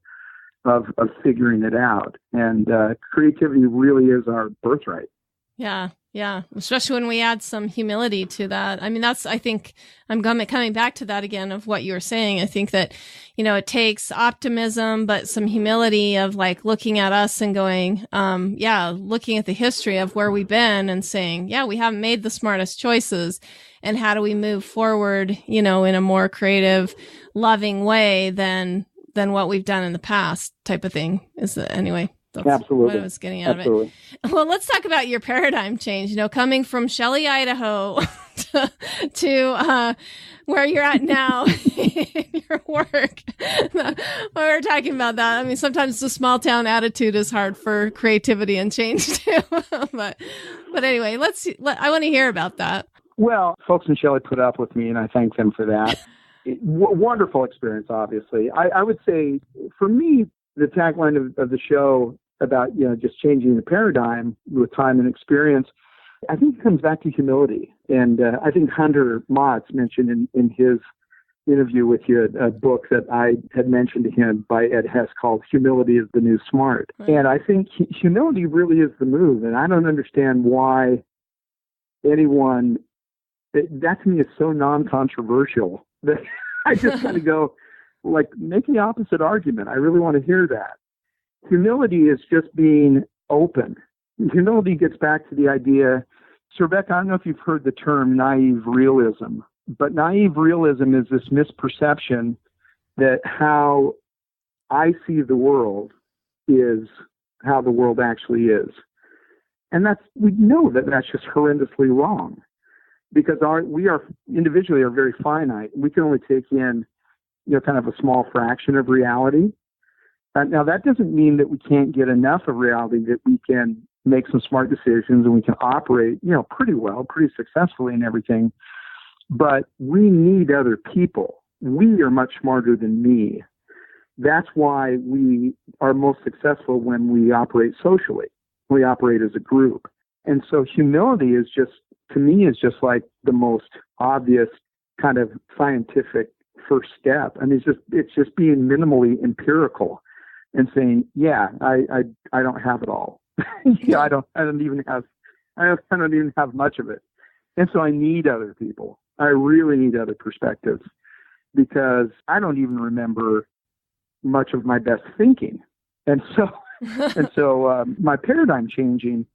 of figuring it out. And creativity really is our birthright. Yeah. Yeah, especially when we add some humility to that. I mean, I think I'm coming back to that again of what you were saying. I think that, it takes optimism, but some humility of like looking at us and going, looking at the history of where we've been and saying, yeah, we haven't made the smartest choices. And how do we move forward, in a more creative, loving way than what we've done in the past type of thing anyway. That's Absolutely. what I was getting out of it. Well, let's talk about your paradigm change, coming from Shelley, Idaho to where you're at now in your work. We were talking about that. I mean, sometimes the small town attitude is hard for creativity and change too. but anyway, I want to hear about that. Well, folks in Shelley put up with me, and I thank them for that. Wonderful experience, obviously. I would say, for me, the tagline of the show about, just changing the paradigm with time and experience, I think it comes back to humility. And I think Hunter Motz mentioned in his interview with you a book that I had mentioned to him by Ed Hess called Humility is the New Smart. Right. And I think humility really is the move. And I don't understand why anyone, that to me is so non-controversial that I just kind of go, like, make the opposite argument. I really want to hear that. Humility is just being open. Humility gets back to the idea. So, Rebecca, I don't know if you've heard the term naive realism, but naive realism is this misperception that how I see the world is how the world actually is. And we know that that's just horrendously wrong, because we are individually are very finite. We can only take in, kind of a small fraction of reality. Now, that doesn't mean that we can't get enough of reality that we can make some smart decisions and we can operate, pretty well, pretty successfully and everything. But we need other people. We are much smarter than me. That's why we are most successful when we operate socially. We operate as a group. And so humility is just, to me, is just like the most obvious kind of scientific first step. I mean, it's just being minimally empirical and saying, yeah, I don't have it all. Yeah, I don't even have much of it. And so I need other people. I really need other perspectives, because I don't even remember much of my best thinking. And so my paradigm changing,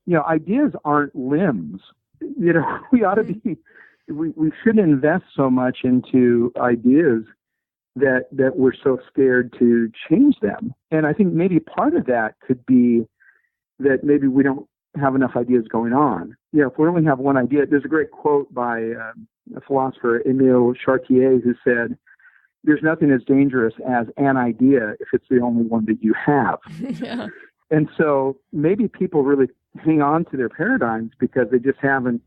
ideas aren't limbs. We ought to be, we shouldn't invest so much into ideas that we're so scared to change them. And I think maybe part of that could be that maybe we don't have enough ideas going on. If we only have one idea, there's a great quote by a philosopher, Emile Chartier, who said, "There's nothing as dangerous as an idea if it's the only one that you have." Yeah. And so maybe people really hang on to their paradigms because they just haven't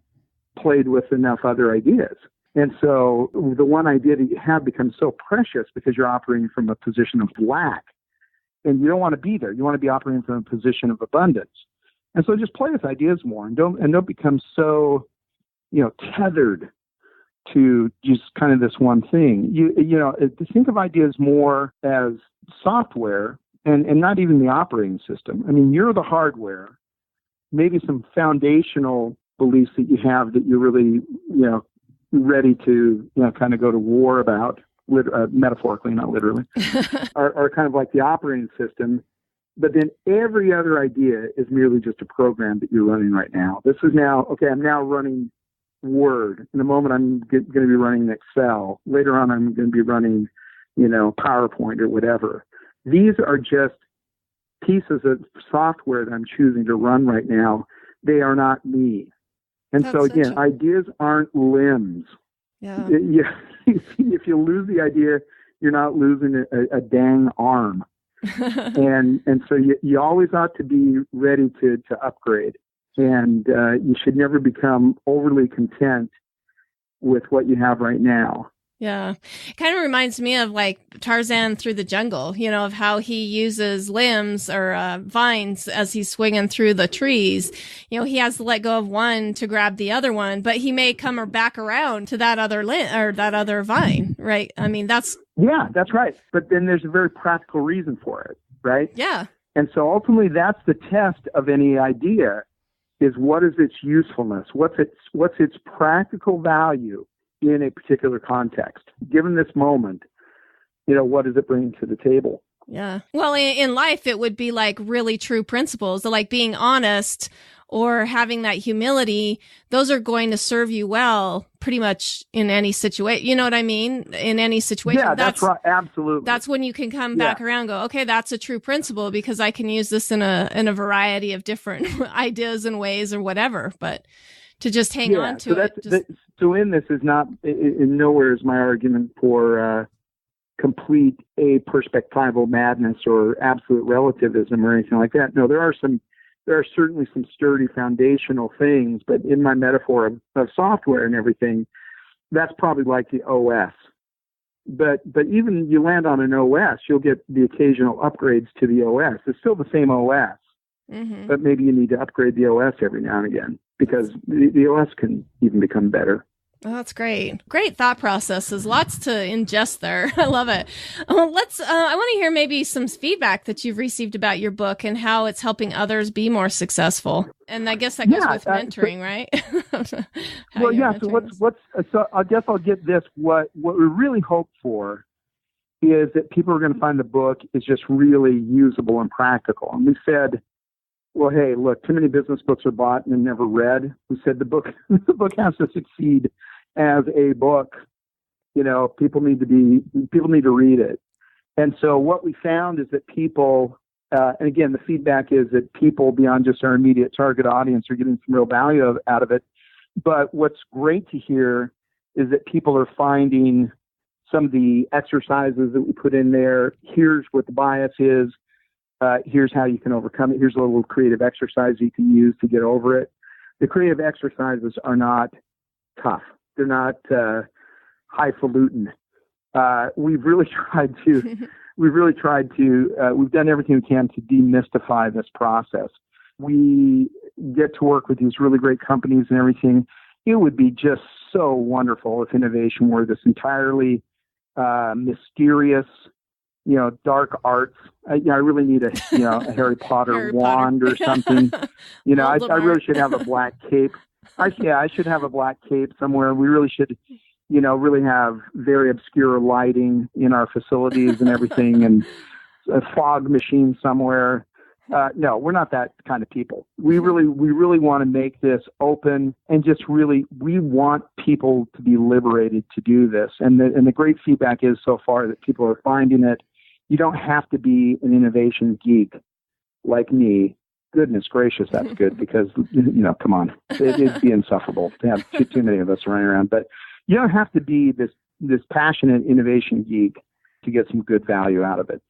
played with enough other ideas. And so the one idea that you have becomes so precious because you're operating from a position of lack. And you don't want to be there. You want to be operating from a position of abundance. And so just play with ideas more and don't become so, tethered to just kind of this one thing. You think of ideas more as software and not even the operating system. I mean, you're the hardware, maybe some foundational beliefs that you have that you're really, ready to, kind of go to war about, metaphorically, not literally, are kind of like the operating system. But then every other idea is merely just a program that you're running right now. This is now, okay, I'm now running Word. In a moment, I'm going to be running Excel. Later on, I'm going to be running, PowerPoint or whatever. These are just pieces of software that I'm choosing to run right now. They are not me. And so again, ideas aren't limbs. Yeah. If you lose the idea, you're not losing a dang arm. and so you always ought to be ready to upgrade. And you should never become overly content with what you have right now. Yeah. It kind of reminds me of like Tarzan through the jungle, of how he uses limbs or vines as he's swinging through the trees. He has to let go of one to grab the other one, but he may come back around to that other limb or that other vine, right? I mean, that's right. But then there's a very practical reason for it, right? Yeah. And so ultimately that's the test of any idea is what is its usefulness? What's its practical value in a particular context? Given this moment, what does it bring to the table? Yeah. Well, in life, it would be like really true principles, like being honest or having that humility. Those are going to serve you well pretty much in any situation. You know what I mean? In any situation. Yeah, that's right. Absolutely. That's when you can come back around and go, okay, that's a true principle because I can use this in a variety of different ideas and ways or whatever. But to just hang on to it. So in this is not, in nowhere is my argument for complete aperspectival madness or absolute relativism or anything like that. No, there are certainly some sturdy foundational things, but in my metaphor of software and everything, that's probably like the OS. But even you land on an OS, you'll get the occasional upgrades to the OS. It's still the same OS, but maybe you need to upgrade the OS every now and again because the OS can even become better. Oh, that's great. Great thought processes. Lots to ingest there. I love it. I want to hear maybe some feedback that you've received about your book and how it's helping others be more successful. And I guess that goes with mentoring, right? Well, yeah. So I guess I'll get this. What we really hope for is that people are going to find the book is just really usable and practical. And we said, well, hey, look, too many business books are bought and never read. We said the book has to succeed as a book. People need to read it. And so what we found is that people, and again, the feedback is that people beyond just our immediate target audience are getting some real value out of it. But what's great to hear is that people are finding some of the exercises that we put in there. Here's what the bias is. Here's how you can overcome it. Here's a little creative exercise you can use to get over it. The creative exercises are not tough. They're not highfalutin. We've done everything we can to demystify this process. We get to work with these really great companies and everything. It would be just so wonderful if innovation were this entirely mysterious, dark arts. I really need a Harry Potter wand or something. I really should have a black cape. I should have a black cape somewhere. We really should, really have very obscure lighting in our facilities and everything, and a fog machine somewhere. No, we're not that kind of people. We really want to make this open and just really, we want people to be liberated to do this. And the great feedback is so far that people are finding it. You don't have to be an innovation geek like me. Goodness gracious, that's good because, come on, it'd be insufferable to have too many of us running around. But you don't have to be this passionate innovation geek to get some good value out of it.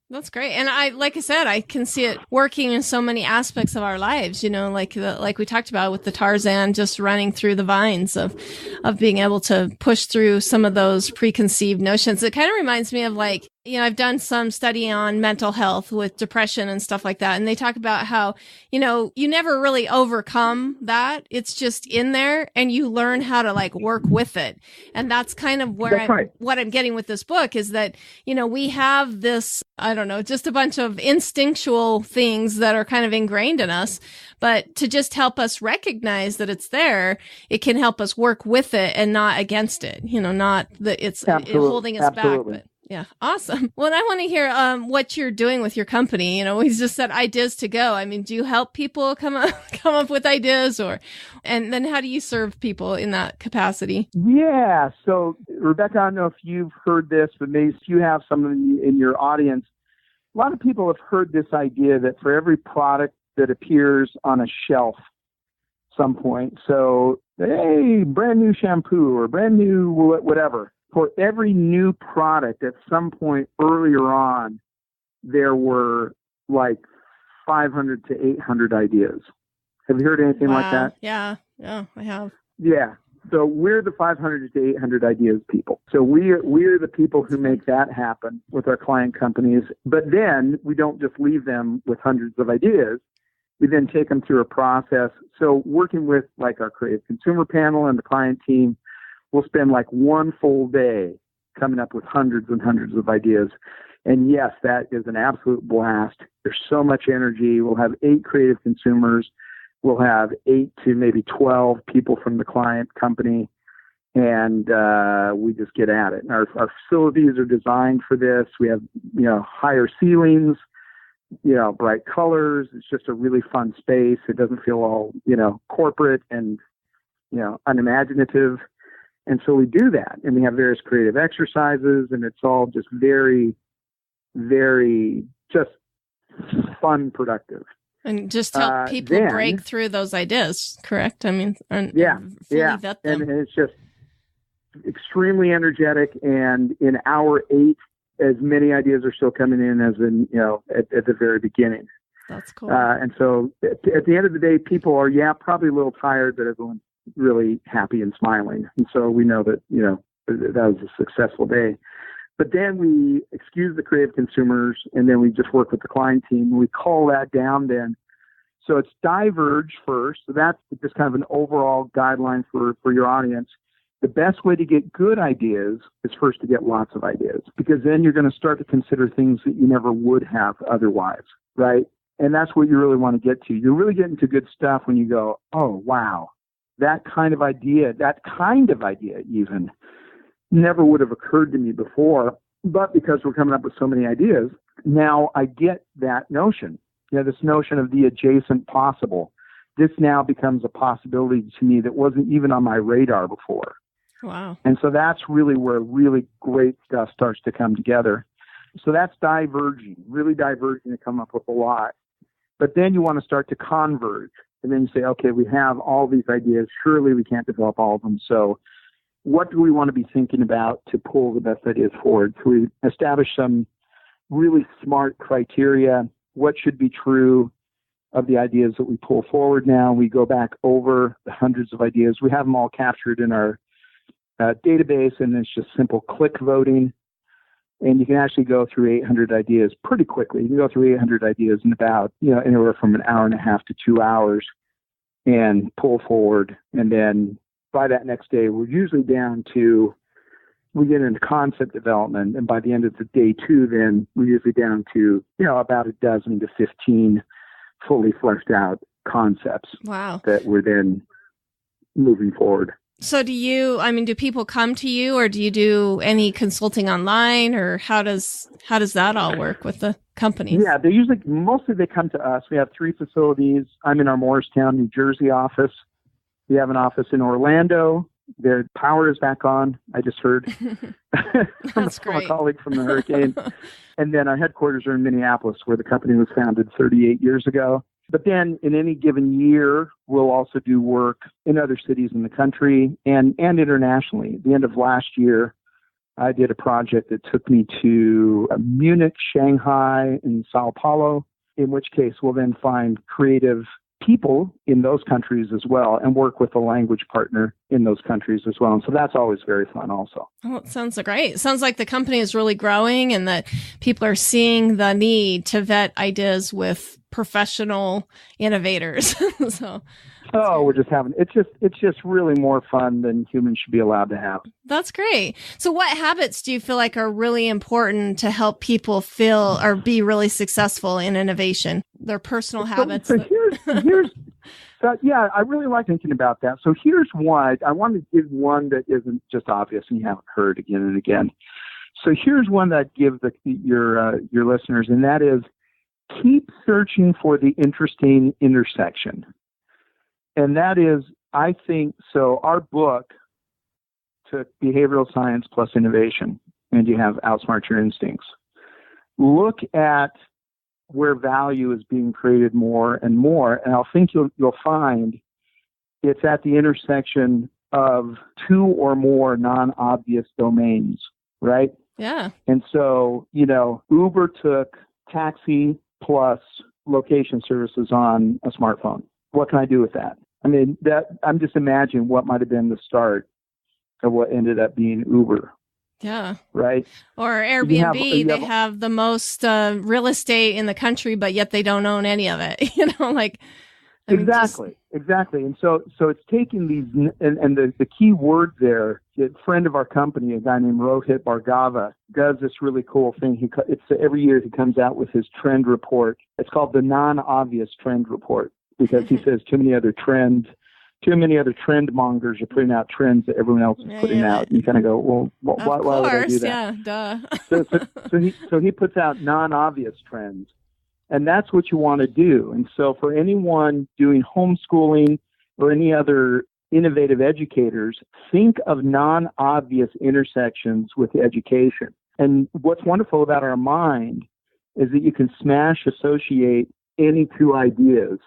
That's great. And like I said, I can see it working in so many aspects of our lives, like we talked about with the Tarzan, just running through the vines of being able to push through some of those preconceived notions. It kind of reminds me of I've done some study on mental health with depression and stuff like that. And they talk about how, you never really overcome that. It's just in there and you learn how to work with it. And that's kind of where what I'm getting with this book is that, we have this, I don't know, just a bunch of instinctual things that are kind of ingrained in us, but to just help us recognize that it's there, it can help us work with it and not against it, not that it's holding us back, but yeah. Awesome. Well, I want to hear what you're doing with your company. We just said ideas to go. I mean, do you help people come up with ideas and then how do you serve people in that capacity? Yeah. So Rebecca, I don't know if you've heard this, but maybe if you have someone in your audience, a lot of people have heard this idea that for every product that appears on a shelf some point, so, hey, brand new shampoo or brand new whatever, for every new product at some point earlier on, there were 500 to 800 ideas. Have you heard anything like that? Yeah, I have. Yeah. So we're the 500 to 800 ideas people. So we're the people who make that happen with our client companies. But then we don't just leave them with hundreds of ideas. We then take them through a process. So working with our creative consumer panel and the client team, we'll spend one full day coming up with hundreds and hundreds of ideas. And yes, that is an absolute blast. There's so much energy. We'll have 8 creative consumers. we'll have 8 to maybe 12 people from the client company, and we just get at it. And our facilities are designed for this. We have, higher ceilings, bright colors. It's just a really fun space. It doesn't feel all, corporate and, unimaginative. And so we do that, and we have various creative exercises, and it's all just very, very just fun, productive. And just help people break through those ideas, correct? I mean, fully vet them. And it's just extremely energetic. And in hour 8, as many ideas are still coming in as in, at the very beginning. That's cool. And so at the end of the day, people are, probably a little tired, but everyone's really happy and smiling. And so we know that, that was a successful day. But then we excuse the creative consumers, and then we just work with the client team. We call that down then. So it's diverge first. So that's just kind of an overall guideline for your audience. The best way to get good ideas is first to get lots of ideas, because then you're going to start to consider things that you never would have otherwise, right? And that's what you really want to get to. You're really getting to good stuff when you go, oh, wow, that kind of idea even never would have occurred to me before. But because we're coming up with so many ideas, now I get that notion, this notion of the adjacent possible. This now becomes a possibility to me that wasn't even on my radar before. Wow. And so that's really where really great stuff starts to come together. So that's really diverging to come up with a lot. But then you want to start to converge. And then you say, okay, we have all these ideas. Surely we can't develop all of them. So what do we want to be thinking about to pull the best ideas forward? So we establish some really smart criteria. What should be true of the ideas that we pull forward now? We go back over the hundreds of ideas. We have them all captured in our database, and it's just simple click voting. And you can actually go through 800 ideas pretty quickly. You can go through 800 ideas in about, anywhere from an hour and a half to 2 hours and pull forward. And then by that next day, we're usually we get into concept development. And by the end of the day 2, then we're usually down to, about a dozen to 15 fully fleshed out concepts. Wow. That we're then moving forward. So do people come to you, or do you do any consulting online, or how does that all work with the companies? Yeah, mostly they come to us. We have 3 facilities. I'm in our Morristown, New Jersey office. We have an office in Orlando. Their power is back on, I just heard from a colleague from the hurricane. And then our headquarters are in Minneapolis, where the company was founded 38 years ago. But then in any given year, we'll also do work in other cities in the country and internationally. At the end of last year, I did a project that took me to Munich, Shanghai, and Sao Paulo, in which case we'll then find creative people in those countries as well and work with a language partner in those countries as well. And so that's always very fun also. Oh, it sounds great. It sounds like the company is really growing and that people are seeing the need to vet ideas with professional innovators. We're just having, it's just really more fun than humans should be allowed to have. That's great. So what habits do you feel like are really important to help people feel or be really successful in innovation? Their personal habits. So here's I really like thinking about that. So here's one. I want to give one that isn't just obvious and you haven't heard again and again. So here's one that I'd give your listeners, and that is keep searching for the interesting intersection. And that is, I think, so our book took behavioral science plus innovation, and you have Outsmart Your Instincts. Look at where value is being created more and more, and I think you'll find it's at the intersection of 2 or more non-obvious domains, right? Yeah. And so, Uber took taxi plus location services on a smartphone. What can I do with that? I mean, I'm just imagining what might have been the start of what ended up being Uber. Yeah. Right. Or Airbnb, they have the most real estate in the country, but yet they don't own any of it. Exactly. And so it's taking these, and the key word there, a friend of our company, a guy named Rohit Bhargava, does this really cool thing. Every year he comes out with his trend report. It's called the Non-Obvious Trend Report. because he says too many other trend mongers are putting out trends that everyone else is putting out. And you kind of go, well, why would I do that? Yeah, duh. So he puts out non-obvious trends. And that's what you want to do. And so for anyone doing homeschooling or any other innovative educators, think of non-obvious intersections with education. And what's wonderful about our mind is that you can smash associate any two ideas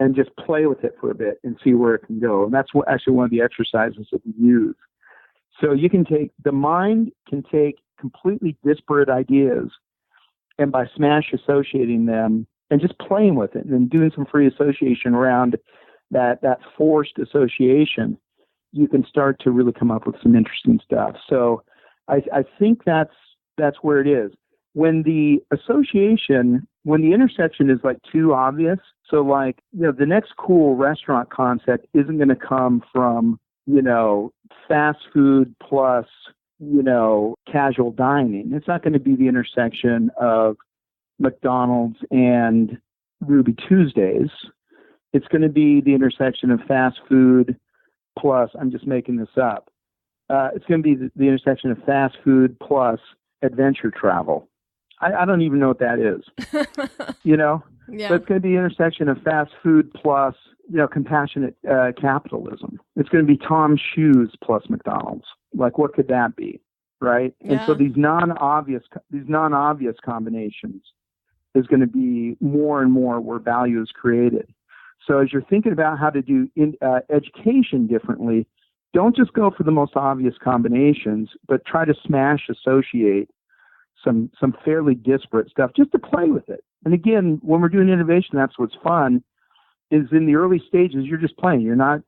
and just play with it for a bit and see where it can go. And that's actually one of the exercises that we use. So the mind can take completely disparate ideas, and by smash associating them and just playing with it and doing some free association around that forced association, you can start to really come up with some interesting stuff. So I think that's where it is. When the intersection is like too obvious, so like, the next cool restaurant concept isn't going to come from, fast food plus, casual dining. It's not going to be the intersection of McDonald's and Ruby Tuesdays. It's going to be the intersection of fast food plus, I'm just making this up. It's going to be the intersection of fast food plus adventure travel. I don't even know what that is, Yeah. But it's going to be the intersection of fast food plus, compassionate capitalism. It's going to be Tom's Shoes plus McDonald's. Like, what could that be, right? Yeah. And so these non-obvious combinations is going to be more and more where value is created. So as you're thinking about how to do education differently, don't just go for the most obvious combinations, but try to smash associate some fairly disparate stuff just to play with it. And again, when we're doing innovation, that's what's fun, is in the early stages, you're just playing. You're not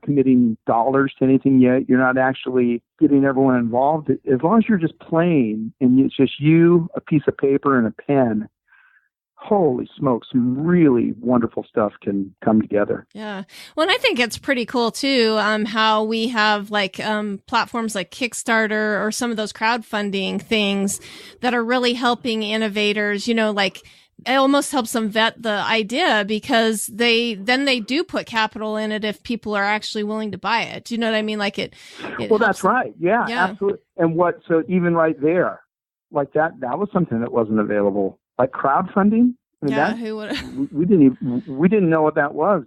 committing dollars to anything yet. You're not actually getting everyone involved. As long as you're just playing and it's just you, a piece of paper, and a pen, holy smokes, some really wonderful stuff can come together. Yeah. Well, and I think it's pretty cool too, how we have platforms like Kickstarter or some of those crowdfunding things that are really helping innovators, it almost helps them vet the idea, because they do put capital in it if people are actually willing to buy it. Do you know what I mean? Well, that's right. Yeah, absolutely. And so even right there, like that was something that wasn't available. Like crowdfunding, who would? We didn't know what that was,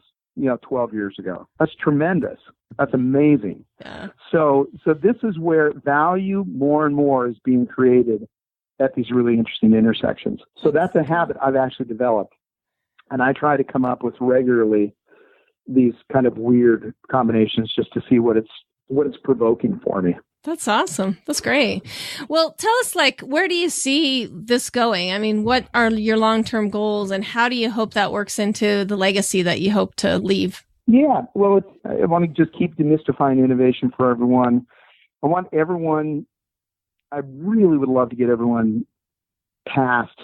12 years ago. That's tremendous. That's amazing. Yeah. So this is where value more and more is being created at these really interesting intersections. So that's a habit I've actually developed, and I try to come up with regularly these kind of weird combinations just to see what it's provoking for me. That's awesome. That's great. Well, tell us, where do you see this going? I mean, what are your long-term goals, and how do you hope that works into the legacy that you hope to leave? Yeah, well, I want to just keep demystifying innovation for everyone. I really would love to get everyone past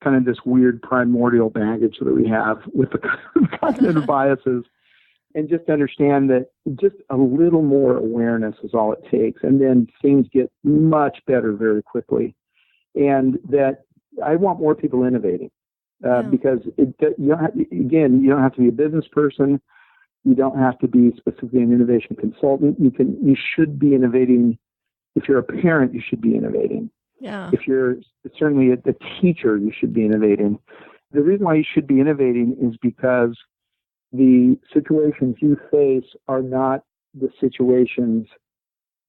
kind of this weird primordial baggage that we have with the cognitive biases, and just understand that just a little more awareness is all it takes. And then things get much better very quickly. And that I want more people innovating because you don't have to be a business person. You don't have to be specifically an innovation consultant. You should be innovating. If you're a parent, you should be innovating. Yeah. If you're certainly a teacher, you should be innovating. The reason why you should be innovating is because the situations you face are not the situations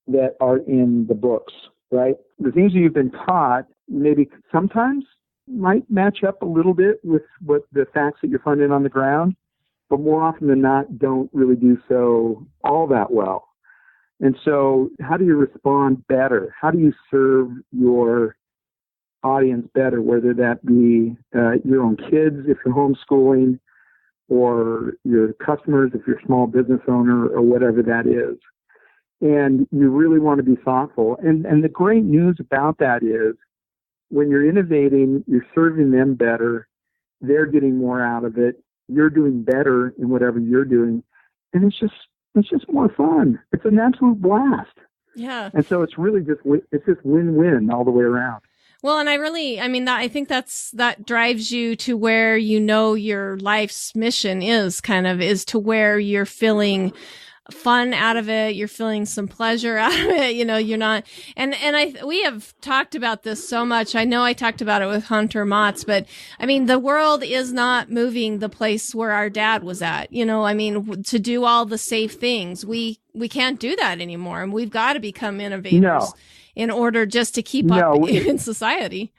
that are in the books, right? The things that you've been taught maybe sometimes might match up a little bit with what the facts that you're finding on the ground, but more often than not don't really do so all that well. And so how do you respond better? How do you serve your audience better, whether that be your own kids if you're homeschooling, or your customers if you're a small business owner, or whatever that is. And you really want to be thoughtful. And the great news about that is when you're innovating, you're serving them better, they're getting more out of it, you're doing better in whatever you're doing, and it's just more fun. It's an absolute blast. Yeah. And so it's really just win-win all the way around. Well, and I think that drives you to where your life's mission is to where you're feeling fun out of it. You're feeling some pleasure out of it. You're not, we have talked about this so much. I know I talked about it with Hunter Motz, but the world is not moving the place where our dad was at, to do all the safe things. We can't do that anymore. And we've got to become innovators in order just to keep up in society.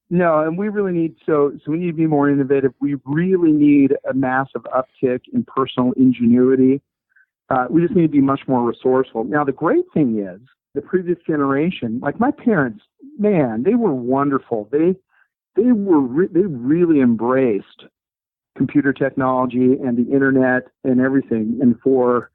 No, and we really need, so we need to be more innovative. We really need a massive uptick in personal ingenuity. We just need to be much more resourceful. Now, the great thing is the previous generation, like my parents, man, they were wonderful. They really embraced computer technology and the internet and everything. And for,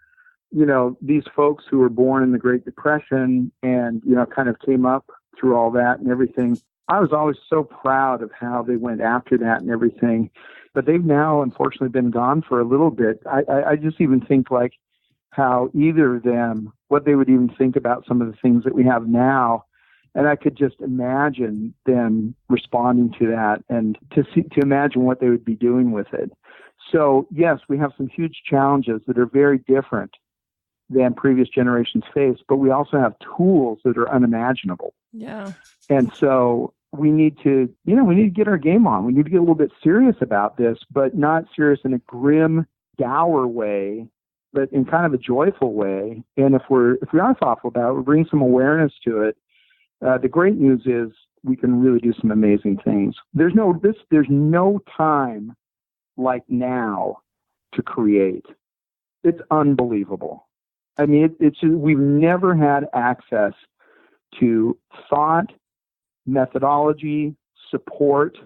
these folks who were born in the Great Depression and, kind of came up through all that and everything, I was always so proud of how they went after that and everything. But they've now, unfortunately, been gone for a little bit. I just even think like how either of them, what they would even think about some of the things that we have now. And I could just imagine them responding to that and to imagine what they would be doing with it. So, yes, we have some huge challenges that are very different than previous generations faced, but we also have tools that are unimaginable. Yeah. And so we need to get our game on. We need to get a little bit serious about this, but not serious in a grim, dour way, but in kind of a joyful way. And if we are thoughtful about it, we bring some awareness to it. The great news is we can really do some amazing things. There's no time like now to create. It's unbelievable. It's just, we've never had access to thought, methodology, support,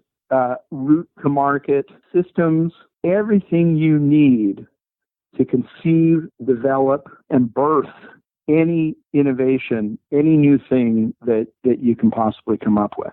route to market, systems, everything you need to conceive, develop, and birth any innovation, any new thing that you can possibly come up with.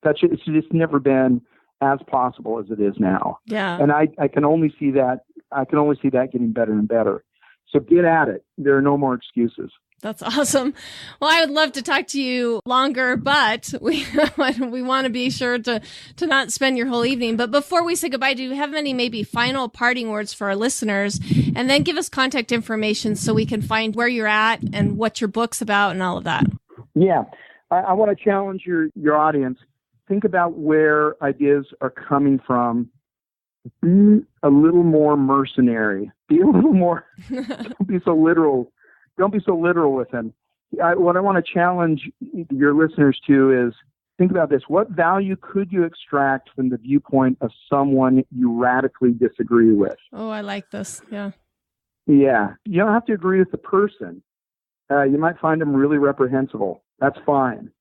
It's just never been as possible as it is now. Yeah. And I can only see that. I can only see that getting better and better. So get at it. There are no more excuses. That's awesome. Well, I would love to talk to you longer, but we want to be sure to not spend your whole evening. But before we say goodbye, do you have any maybe final parting words for our listeners? And then give us contact information so we can find where you're at and what your book's about and all of that. Yeah. I want to challenge your audience. Think about where ideas are coming from. Be a little more mercenary. Be a little more, don't be so literal. Don't be so literal with them. What I want to challenge your listeners to is think about this. What value could you extract from the viewpoint of someone you radically disagree with? Oh, I like this. Yeah. Yeah. You don't have to agree with the person. You might find them really reprehensible. That's fine.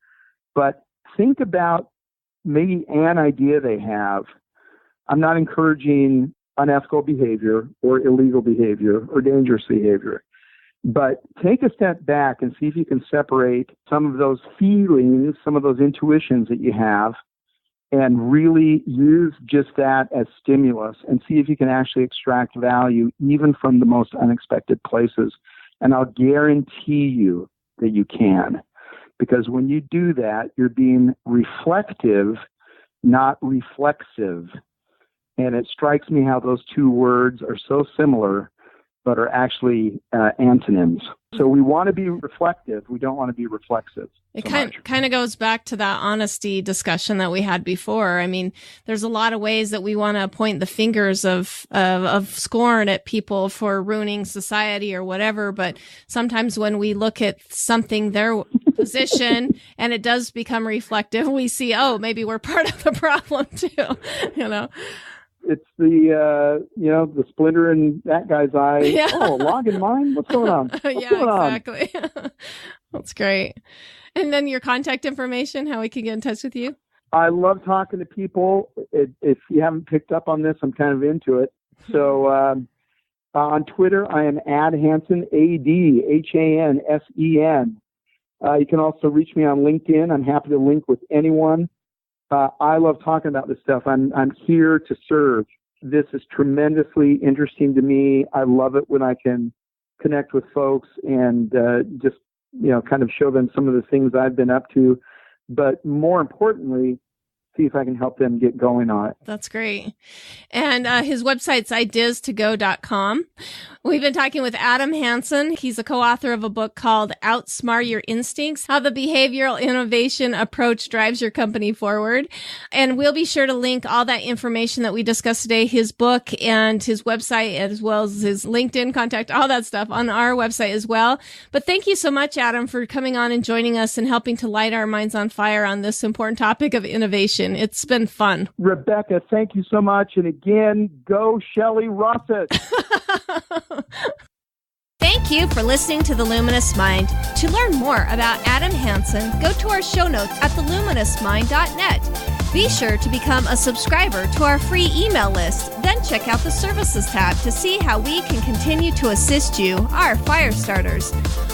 But think about maybe an idea they have. I'm not encouraging unethical behavior or illegal behavior or dangerous behavior. But take a step back and see if you can separate some of those feelings, some of those intuitions that you have, and really use just that as stimulus and see if you can actually extract value even from the most unexpected places. And I'll guarantee you that you can. Because when you do that, you're being reflective, not reflexive. And it strikes me how those two words are so similar, but are actually antonyms. So we want to be reflective. We don't want to be reflexive. It kind of goes back to that honesty discussion that we had before. There's a lot of ways that we want to point the fingers of scorn at people for ruining society or whatever. But sometimes when we look at something, their position, and it does become reflective, we see, oh, maybe we're part of the problem too, It's the splinter in that guy's eye. Yeah. Oh, log in mine? What's going on? Exactly. That's great. And then your contact information, how we can get in touch with you? I love talking to people. If you haven't picked up on this, I'm kind of into it. So on Twitter, I am @Hansen, ADHANSEN. You can also reach me on LinkedIn. I'm happy to link with anyone. I love talking about this stuff. I'm here to serve. This is tremendously interesting to me. I love it when I can connect with folks and just kind of show them some of the things I've been up to. but more importantly, see if I can help them get going on it. That's great. And his website's ideas2go.com. We've been talking with Adam Hansen. He's a co-author of a book called Outsmart Your Instincts, How the Behavioral Innovation Approach Drives Your Company Forward. And we'll be sure to link all that information that we discussed today, his book and his website, as well as his LinkedIn contact, all that stuff on our website as well. But thank you so much, Adam, for coming on and joining us and helping to light our minds on fire on this important topic of innovation. It's been fun. Rebecca, thank you so much. And again, go Shelley Rossett. Thank you for listening to The Luminous Mind. To learn more about Adam Hansen, go to our show notes at theluminousmind.net. Be sure to become a subscriber to our free email list. Then check out the Services tab to see how we can continue to assist you, our fire starters.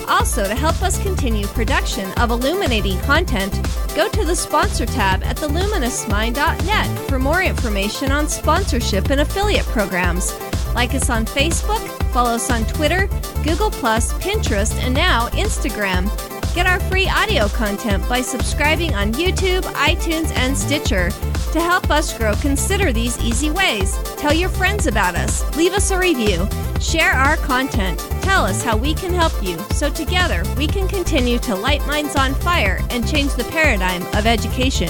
Also, to help us continue production of illuminating content, go to the Sponsor tab at theluminousmind.net for more information on sponsorship and affiliate programs. Like us on Facebook, follow us on Twitter, Google+, Pinterest, and now Instagram. Get our free audio content by subscribing on YouTube, iTunes, and Stitcher. To help us grow, consider these easy ways. Tell your friends about us. Leave us a review. Share our content. Tell us how we can help you, so together we can continue to light minds on fire and change the paradigm of education.